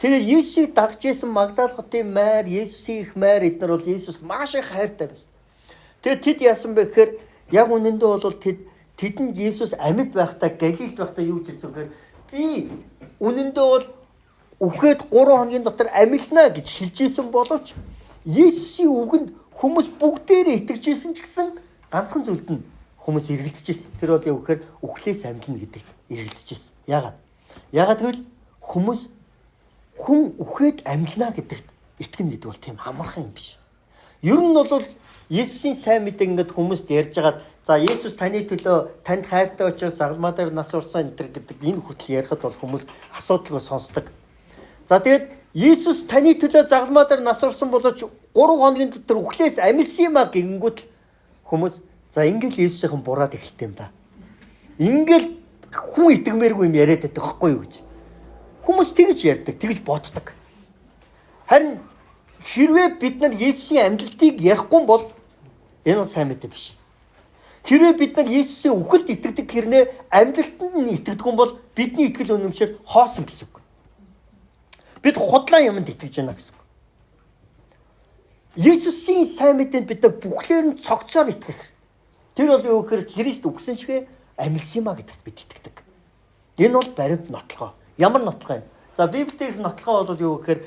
Тэгээд Есүсийг дагж исэн Магдал хотын майр, Есүсийн их майр эднэр бол Есүс маш их хайртай байсан. Тэгээд тэд яасан бэ гэхээр яг үнэндээ бол тэдэнд Есүс амьд байхдаа Галилд байхдаа юу гэсэн гэхээр би үнэндээ бол үхээд 3 хоногийн дотор амилнаа гэж хэлж исэн боловч Есүсийн үгэнд хүмүүс бүгдээрээ итгэж исэн ч гэсэн ганцхан зүйлд нь хүмүүс эргэлдэж исэн. Тэр бол юу гэхээр үхлээс амилна гэдэгт эргэлдэж исэн. Яагаад? Яагаад гэвэл хүмүүс хүн үхээд амилнаа гэдэгт итгэнэ гэдэг бол тийм амархан юм биш. Ер нь бол Есүсийн сайн мэдээг ингээд хүмүүст ярьж хагаад за Есүс таны төлөө танд хайртай учраас загалмаа дээр нас урсан гэдэг энэ хүртэл ярихад бол хүмүүс асуудалгүй сонсдог. За тэгээд Есүс таны төлөө загалмаа дээр нас урсан болооч 3 хоногийн дотор үхлээс амилсан юм а гэнгүүт хүмүүс за ингээл Есүсийнхэн бураад эхэлт юм да. Ингээл хүн итгэмээргүй юм яриад байдаг хэвгүй юу гэж. Хүмүүс тэгж ярьдаг, тэгж боддог. Харин хэрвээ бид нар Есүсийн амьдлтыг ярихгүй бол энэ нь сайн мэдээ биш. Хэрвээ бид нар Есүсийн үхэлд итгэдэг хэрнээ амьдлтанд нь итгэдэг юм бол бидний итгэл үнэмшил хоосон гэсэн үг. Бид худлаа юмд итгэж байна гэсэн үг. Есүсийн сайн мэдээнд бид нар бүхлээр нь цогцоор итгэх. Тэр бол юу гэхээр Христ үгсэн шигэ амилсан юм а гэдэгт бид итгэдэг. Энэ бол баримт нотлохоо. Ямар нотлохоо юм? За Библиэд нотлохоо бол юу гэхээр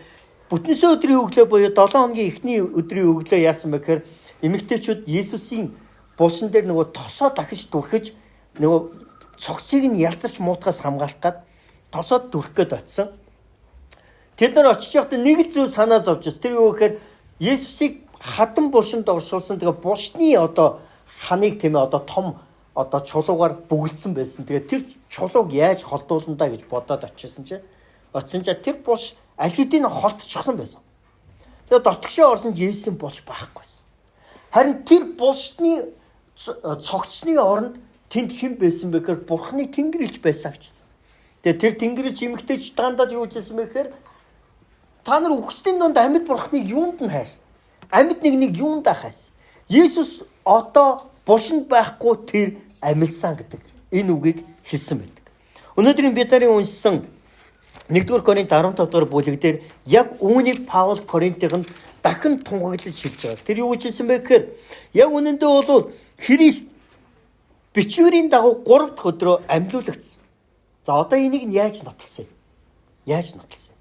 бүтэнсэ өдрийн өглөө буюу 7 хоногийн эхний өдрийн өглөө яасан бэ гэхээр эмэгтэйчүүд Есүсийн булсан дээр нөгөө тосоо дахиж дүрхэж нөгөө цогцыг нь ялцарч муутахаас хамгаалах гад тосоод дүрх гээд очисон. Тэд нар очиж явахдаа нэг зүйл санаа зовж байна. Тэр юу гэхээр Есүсийг хадан булшинд оршуулсан. Тэгээ булшны одоо ханыг тийм ээ одоо том одоо чулуугаар бүгэлдсэн байсан. Тэгээ тэр чулууг яаж холдуулна да гэж бодоод очижсэн чинь очсон ч тэр булш аль хэдийн холтчихсон байсан. Тэгээ дотгошоо орсон Есүсийн булш байхгүй. Харин тэр булшны цогцсны оронд тэнд хэн байсан бэ гэхээр Бурхны Тэнгэр илж байсан гэжсэн. Тэгээ тэр Тэнгэр илж эмэгтэйч дандаад юу гэсэн бэ гэхээр та нар үхсдийн донд амьд Бурхныг юунд нь хайсан? Амьд нэг юунд хайсан? Есүс одоо булшинд байхгүй тэр амилсан гэдэг энэ үгийг хэлсэн байдаг. Өнөөдрийн бид нарын уншсан 1-р Коринт 15 дугаар бүлэг дээр яг үүнийг Паул Коринтынд дахин тунгаглаж хэлж байгаа. Тэр юу гэж хэлсэн бэ гэхээр яг үнэндээ бол Христ бичвэрийн дагуу 3 дахь өдрөө амьлуулагдсан. За одоо энийг нь яаж нотлсон юм? Яаж нотлсон?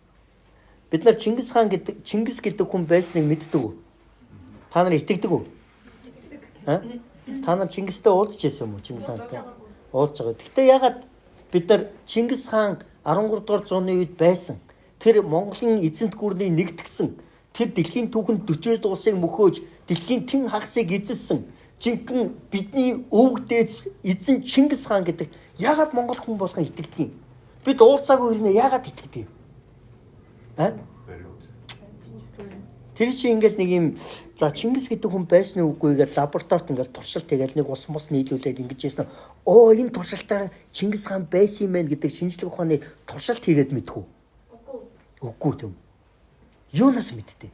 Бид нар Чингис гэдэг хүн байсныг мэддэг үү? Та нар итгэдэг үү? Та нар Чингистэй уулзч байсан юм уу? Чингис хаантай уулзж байгаа. Гэхдээ ягаад бид нар Чингис хаан 13 дугаар зууны үед байсан. Тэр Монголын эзэнт гүрний нэгтгсэн. Тэр дэлхийн түүхэнд 40 улсыг мөхөөж дэлхийн тэн хагасыг эзэлсэн. Жинхэнэ бидний өвөг дээд эзэн Чингис хаан гэдэг ягаад монгол хүн болгон итгэдэг юм? Бид уулзаагүй хэрнээ ягаад итгэдэг юм? Тэр чинь ингээд нэг юм за Чингис гэдэг хүн байсан үгүй гэж лабораторид ингээд туршилт хийгээл нэг ус мус нийлүүлээд ингэж ийсэн. Оо энэ туршилтаар Чингис хаан байсан юм байна гэдэг шинжлэх ухааны туршилт хийгээд мэдэх үү? Үгүй тийм. Юунаас мэдтээ?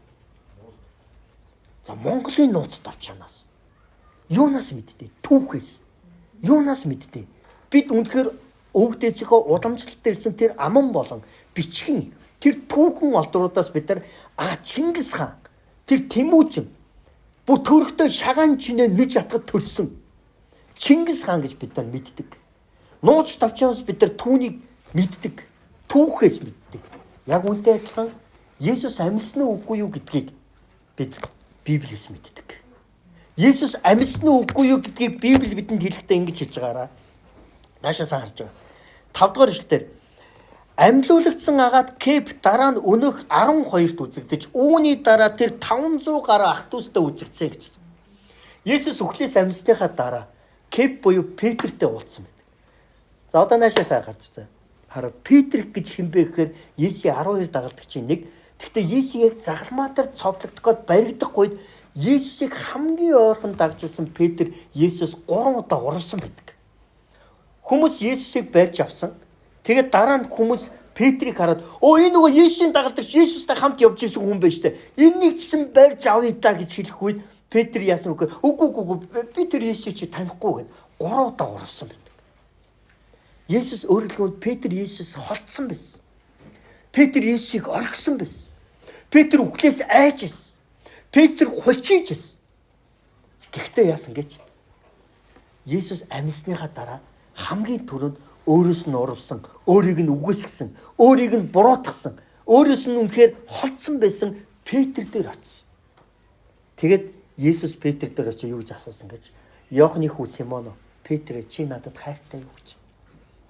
За Монголын нууц тавчаанаас. Юунаас мэдтээ? Түүхээс. Юунаас мэдтээ? Бид үнэхээр өвгдөөцийнхөө уламжлалт дээрсэн тэр аман болон бичгийн тэр түүхэн олдруудаас бид нар Чингис хаан тэр Тэмүүжин бүр төрхтөө шагаан чинээ нүж атгад төрсөн Чингис хаан гэж бид нар мэддэг. Нууц тавчаанаас бид нар түүнийг мэддэг. Түүхээс мэддэг. Яг үнтэй адилхан Есүс амьсан уу үгүй юу гэдгийг бид Библиэс мэддэг. Есүс амьсан уу үгүй юу гэдгийг Библи бидэнд хэлэхдээ ингэж хэлж байгаараа. Наашаас харж байгаа. 5 дугаар ишлэлээр амьлуулагдсан агаад Кеп дараа нь өнөөх 12-т үзэгдэж үүний дараа тэр 500 гаруй ах дүүстэй үзэгдсэн гэжсэн. Есүс үхлээс амьсныхаа дараа Кеп буюу Петртэй уулзсан байдаг. За одоо наашаасаа гарч заа. Хараа Петр гэж хинбэ гэхээр Есүсийн 12 дагалдагчийн нэг. Гэхдээ Есүс яг загалмаа дээр цовдлогдох гээд баригдах үед Есүсийг хамгийн ойрхон дагжилсан Петр Есүс 3 удаа уралсан байдаг. Хүмүүс Есүсийг барьж авсан. Тэгээд дараа нь хүмүүс Петрийг хараад энэ нөгөө Есүсийн дагалдагч Есүстэй хамт явж исэн хүн байж тээ. Энэнийг ч барьж авъя та гэж хэлэх үед Петр яасан үг үгүй Петр Есүсийг чи танихгүй гэд 3 удаа уралсан байдаг. Есүс өөрөлдгөнд Петр Есүс холдсон байсан. Петр Есүсийг орхисон байсан. Петр үхлээс айж байсан. Петр хулчиж байсан. Гэхдээ яасан гэж Есүс амьсныхаа дараа хамгийн түрүүнд өөрөөс нь урвсан, өөрийг нь үгүйсгсэн, өөрийг нь буруутгасан, өөрөөс нь үнэхээр холдсон байсан Петр дээр очсон. Тэгэд Есүс Петр дээр очиж юу гэж асуусан гэж Иохны хүү Симон Петр чи надад хайртай юу гэж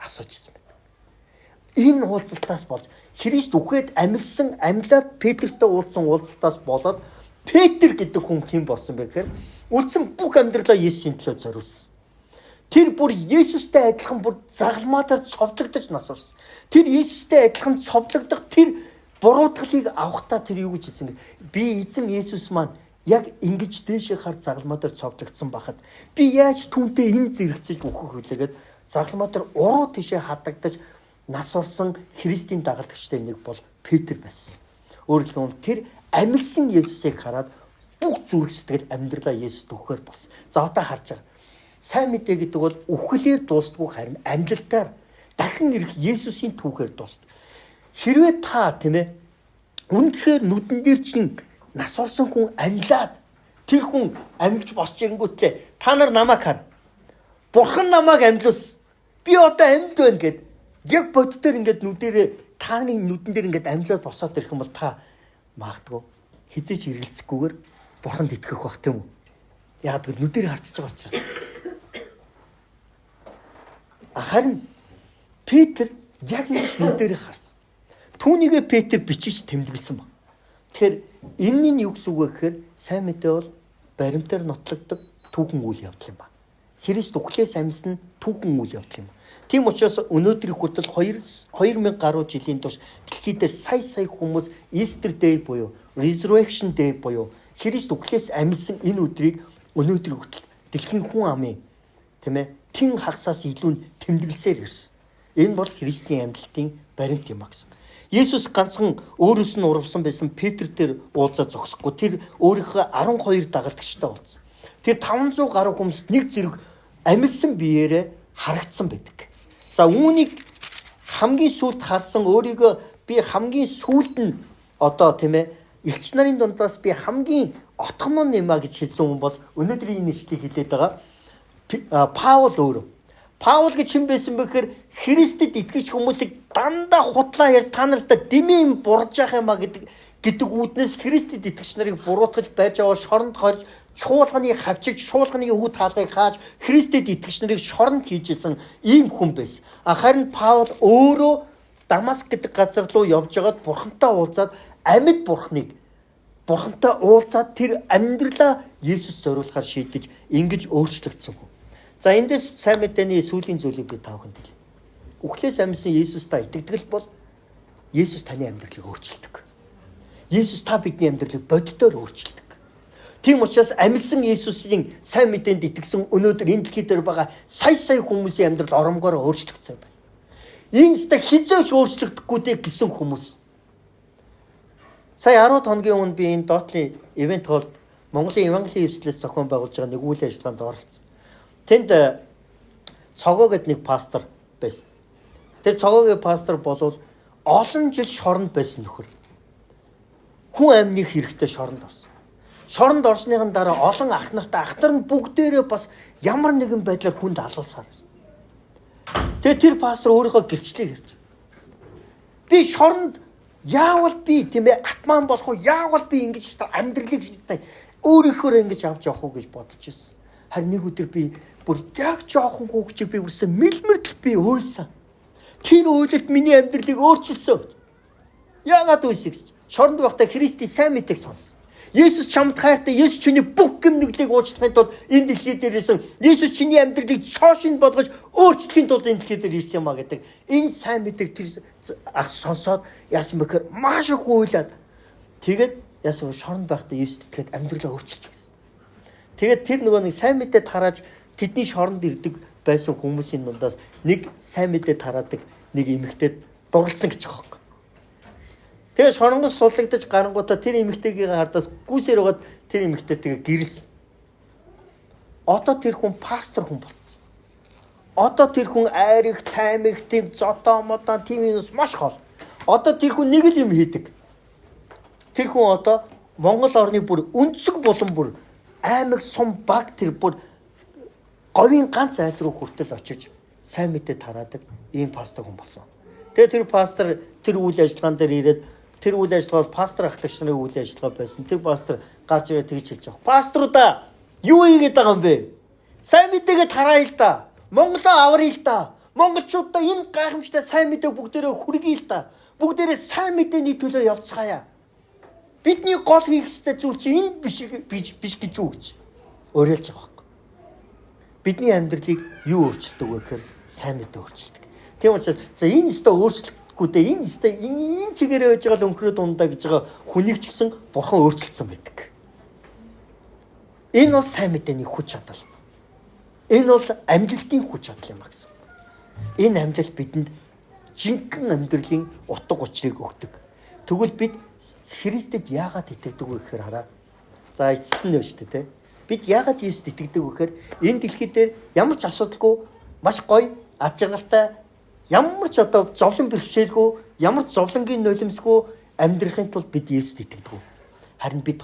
асуужсэн байдаг. Энэ уулзалтаас болж Христ үхээд амьлсан, амьлаад Петртэй уулзсан уулзалтаас болоод Петр гэдэг хүн хэн болсон бэ гэхээр үлдсэн бүх амьдралаа Есүсийн төлөө зориулсан. Тэр бүр Есүстэй адилхан бүр загалмаадаар цовдлогдож нас орсон. Тэр Есүстэй адилхан цовдлогдох тэр буруутгалыг авахтаа тэр юу гэж хэлсэн бэ? Би эзэн Есүс маань яг ингэж дээшээ хар загалмаадаар цовдлогдсон байхад би яаж түүнтэй энэ зэрэгцэж үхэх вүлээгээд загалмаадаар уруу тишээ хадагдаж нас орсон Христийн дагалдагчтай нэг бол Петр байсан. Өөрөөр хэлбэл тэр амьлсан Есүсийг хараад бүх зүрх сэтгэл амьдралаа Есүст өгөхөр болсон. За одоо харж байгаа. Сайн мэдээ гэдэг бол үхлээр дуустдаггүй харин амжилтаар дахин ирэх Есүсийн түүхээр дуустдаг. Хэрвээ та тийм ээ үнэхээр нүдэн дээр чинь нас орсон хүн амьлаад тэр хүн амьж босч ирэнгүүтлээ та нар намайг хар. Бурхан намайг амьлуулсан. Би одоо амьд байна гэд яг боддоор ингээд нүдэрээ тааны нүдэн дээр ингээд амьлаад босоод ирэх юм бол та магадгүй хизээч хэрэгэлцэхгүйгээр бурханд итгэх байх тийм үү? Яг л нүдээр харчиж байгаа учраас. Харин Петр яг энэ нүдээр харсан. Түүнийгээ Петр бичиж тэмдэглэсэн баг. Тэгэхээр энэ нь юу гэсэн үг вэ гэхээр сайн мэдээ бол баримтаар нотлогддог түүхэн үйл явдал юм ба. Христ үхлээс амьсан түүхэн үйл явдал юм. Тийм учраас өнөөдрийн хүртэл 2000 гаруй жилийн турш дэлхийд дээр сая хүмүүс Easter Day буюу Resurrection Day буюу Христ үхлээс амьсан энэ өдрийг өнөөдрийн хүртэл дэлхийн хүн амын тийм ээ тэн хагасаас илүү тэмдэглэсээр ирсэн. Энэ бол Христийн амьдлтын баримт юм а гэсэн. Есүс ганцхан өөрөөс нь урвсан байсан Петр дээр уулзаа зогсохгүй тэр өөрийнхөө 12 дагалдагчтай уулзсан. Тэр 500 гаруй хүмүүст нэг зэрэг амьсан биеэрээ харагдсан байдаг. За үүнийг хамгийн сүүлд харсан өөрийгөө би хамгийн сүүлд нь одоо тийм ээ элч нарын дундаас би хамгийн отгоноо нэмаа гэж хэлсэн хүн бол өнөөдрийн энэ нэшлийг хэлээд байгаа Паул өөрөө. Паул гэж хэн байсан бэ гэхээр Христэд итгэж хүмүүсийг дандаа хутлаа ярьж та нартай дэмий бурж яах юм а гэдэг үүднээс Христэд итгэж нарыг буруутгаж байж аваа шоронд хорж шуулганыг хавчиж шуулганыг үүд хаалгыг хааж Христэд итгэж нарыг шоронд хийжсэн ийм хүн байсан. Харин Паул өөрөө Дамаск гэдэг газар руу явж байгаад бурхантай уулзаад амьд бурхантай уулзаад тэр амьдралаа Есүс зориулахаар шийдэж ингэж өөрчлөгдсөн хүн. За эндээс сайн мэдээний сүүлийн зүйлийг би тааханд хэлье. Үхлээс амьсан Есүстэй итгэдэг бол Есүс таны амьдралыг өөрчилдөг. Есүс та бидний амьдралыг боддоор өөрчилдөг. Тийм учраас амьсан Есүсийн сайн мэдээнд итгэсэн өнөөдөр энэ дэлхий дээр байгаа сая хүмүүсийн амьдрал оромгоор өөрчлөгдсөн байна. Энэ ч хизээч өөрчлөгдөхгүй гэсэн хүмүүс. Сая 10 хоногийн өмнө би энэ доотлын ивент холд Монголын Евангелийн эвслээс зохион байгуулж байгаа нэг үйл ажиллагаанд оролцсон. Тэнд цогоо гэдэг нэг пастор байсан. Тэр цогоогийн пастор болвол олон жил шоронд байсан нөхөр. Хүн амьны хэрэгтэй шоронд орсон. Шоронд орсныхан дараа олон ах нар нь бүгдээрээ бас ямар нэгэн байдлаар хүнд алуулсаар. Тэгээ тэр пастор өөрийнхөө гэрчлэлийг ярьж. Би шоронд яавал би тийм ээ атман болох уу? Яавал би ингэж амьдралыг өөрийнхөө ингэж авч явах уу гэж бодож ирсэн. Харин нэг өдөр би бүр яг жоохон хүүхчиг би үрсээ мэлмэрдэл би ойлсан. Тэр ойлолт миний амьдралыг өөрчилсөн. Яагаад үйлсэж? Шоронд байхдаа Христийн сайн мэдээг сонссон. Есүс чамд хайртай. Есүс чиний бүх гэмнүглийг уучлахын тулд энэ дэлхий дээр ирсэн. Есүс чиний амьдралыг цоошин болгож өөрчлөхийн тулд энэ дэлхий дээр ирсэн юм а гэдэг. Энэ сайн мэдээг тэр ах сонсоод яасан бэхээр маш их уйлаад тэгээд яасан шоронд байхдаа Есүс итгэхэд амьдралаа өөрчилж гисэн. Тэгээд тэр нөгөө нэг сайн мэдээ тарааж тэдний шоронд ирдэг байсан хүмүүсийн дундаас нэг сайн мэдээ тараадаг нэг эмэгтэйд дурлцсан гэж байгаа юм. Тэгээ шоронгос суллагдаж гарангуудаа тэр эмэгтэйгийн хардаас гүйсээр угаад тэр эмэгтэйтэйгээ гэрэлсэн. Одоо тэр хүн пастор хүн болсон. Одоо тэр хүн айрыг, таймыг, тийм зодоо модоо тийм юмс маш хол. Одоо тэр хүн нэг л юм хийдэг. Тэр хүн одоо Монгол орны бүр өнцөг булан бүр аймаг сум баг тэр бүр говийн ганц айл руу хүртэл очиж сайн мэдээ тараадаг ийм пастор хүн болсон. Тэгээ тэр пастор тэр үйл ажиллагаан дээр ирээд тэр үйл ажиллагаа бол пастор ахлагч нарын үйл ажиллагаа байсан. Тэр пастор гарч ирээд тэгж хэлж байгаа. Пасторудаа юу хийгээд байгаа юм бэ? Сайн мэдээгээ тараая л да. Монголоо аваръя л да. Монголчуудаа энэ гайхамшигтай сайн мэдээг бүгдээрээ хүргэе л да. Бүгдээрээ сайн мэдээний төлөө явцгаая. Бидний гол хийх ёстой зүйл чинь энэ биш гэж юу гэж уриалж байгаа байхгүй. Бидний амьдралыг юу өөрчилдөг вэ гэхээр сайн мэдээ өөрчилдөг. Тийм учраас за энэ өстө өөрчлөхгүй дээ энэ өстө энэ чигээрээ байж байгаа л өнхрөө дундаа гэж байгаа хүнийг ч гэсэн бурхан өөрчилсөн байдаг. Энэ бол сайн мэдээний хүч чадал. Энэ бол амжилтын хүч чадал юм а гэсэн. Энэ амжилт бидэнд жинхэнэ амьдралын утга учирыг өгдөг. Тэгвэл бид Христэд яагаад итгэдэг вэ гэхээр хараа. За эцэст нь шүү дээ, тэ. Бид яагаад Есүст итгэдэг вэ гэхээр энэ дэлхий дээр ямар ч асуудалгүй маш гоё, аж аргалтай, ямар ч одоо зовлон бэрхшээлгүй, ямар ч зовлонгийн нулимсгүй амьдрахын тулд бид Есүст итгэдэг. Харин бид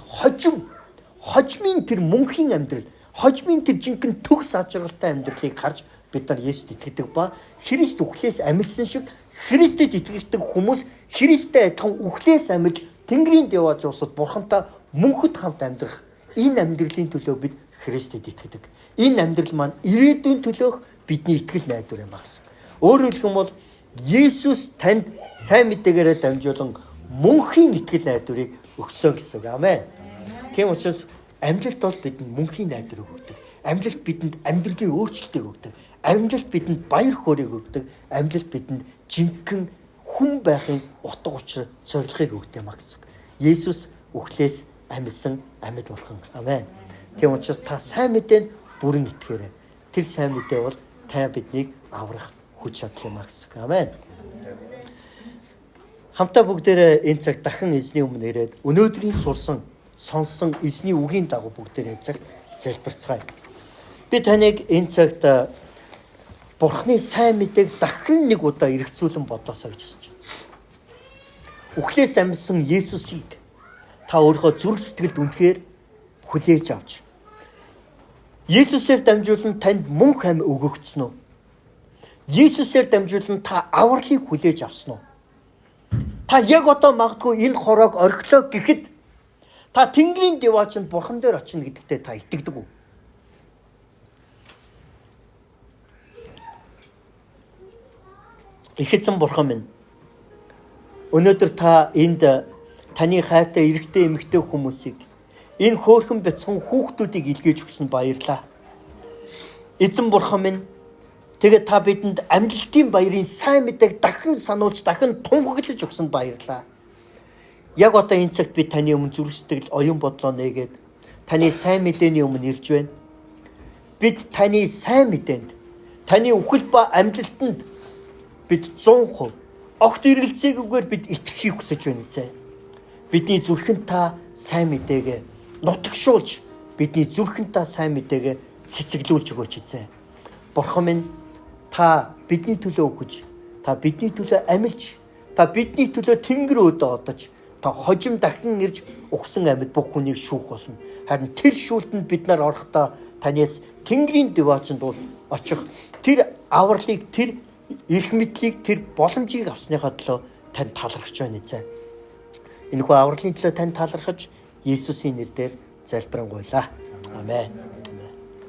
хожмын тэр мөнхийн амьдрал, хожмын тэр жинхэнэ төгс аж аргалтай амьдралыг харж бид нар Есүст итгэдэг ба Христ үхлээс амьдсан шиг Христэд итгэдэг хүмүүс Христтэй адилхан үхлээс амьд Тэнгэрийн Деваж улсад Бурхантай мөнхөд хамт амьдрах энэ амьдралын төлөө бид Христэд итгэдэг. Энэ амьдрал маань ирээдүйн төлөөх бидний итгэл найдвар юм байна. Өөрөөр хэлбэл Есүс танд сайн мэдээгээр дамжуулан мөнхийн итгэл найдварыг өгсөн гэсэн. Амен. Тийм учраас амжилт бол бидэнд мөнхийн найдварыг өгдөг. Амжилт бидэнд амьдралын өөрчлөлтийг өгдөг. Амжилт бидэнд баяр хөөргийг өгдөг. Амжилт бидэнд жинхэнэ хүн байхын утга учир зорилгыг өгдөг юм а гэсэн. Есүс үхлээс амьдсан амьд бурхан. Амен. Тийм учраас та сайн мэдээнд бүрэн итгээрэй. Тэр сайн мэдээ бол та биднийг аврах хүч чадал юм а гэсэн. Амен. Хамтаа бүгдээрээ энэ цаг дахин эзний өмнө ирээд өнөөдрийн сонссон эзний үгийн дагуу бүгдээрээ цагт залбирцгаая. Би таныг энэ цагт Бурхны сайн мэдээг дахин нэг удаа эргцүүлэн бодосоо гэж хүсэж байна. Үхлээс амьдсан Есүсийг та өөрийнхөө зүрх сэтгэлд үнэхээр хүлээж авч Есүсээр дамжуулан танд мөнх ам өгөгдсөн үү? Есүсээр дамжуулан та авралыг хүлээж авсан уу? Та яг одоо магадгүй энэ хороог орхилоо гэхэд та Тэнгэрийн Деваачнд Бурхан дээр очино гэдэгтээ та итгэдэг үү? Их эзэн Бурхан минь, өнөөдөр та энд таны хайртай эрэгтэй эмэгтэй хүмүүсийг энэ хөөрхөн бяцхан хүүхдүүдийг илгээж өгсөн баярлаа. Эзэн Бурхан минь, тэгээд та бидэнд амжилтын баярын сайн мэдээг дахин сануулж, дахин тунхаглаж өгсөнд баярлаа. Яг одоо энэ цагт би таны өмнө зүрх сэтгэл оюун бодлоо нээгээд таны сайн мэдээний өмнө ирж байна. Бид таны сайн мэдээнд, таны үхэл ба амжилтанд бид 100% огт эргэлзээгүйгээр бид итгэхийг хүсэж байна эзэн. Бидний зүрхэнд та сайн мэдээгээ нутагшуулж, бидний зүрхэнд та сайн мэдээгээ цэцэглүүлж өгөөч эзэн. Бурхан минь, та бидний төлөө өгч, та бидний төлөө амилж, та бидний төлөө тэнгэр өөдөө одож, та хожим дахин ирж ухсан амьд бүх хүнийг шүүх болно. Харин тэр шүүлтэнд бид нар орохдоо танаас Тэнгэрийн Деваачнд бол очих тэр авралыг, тэр эрх мэдлийг, тэр боломжийг авсныхаа төлөө тань талархаж байна эзэн. Энэхүү авралын төлөө тань талархаж Есүсийн нэрээр залбирanгуйлаа. Амен.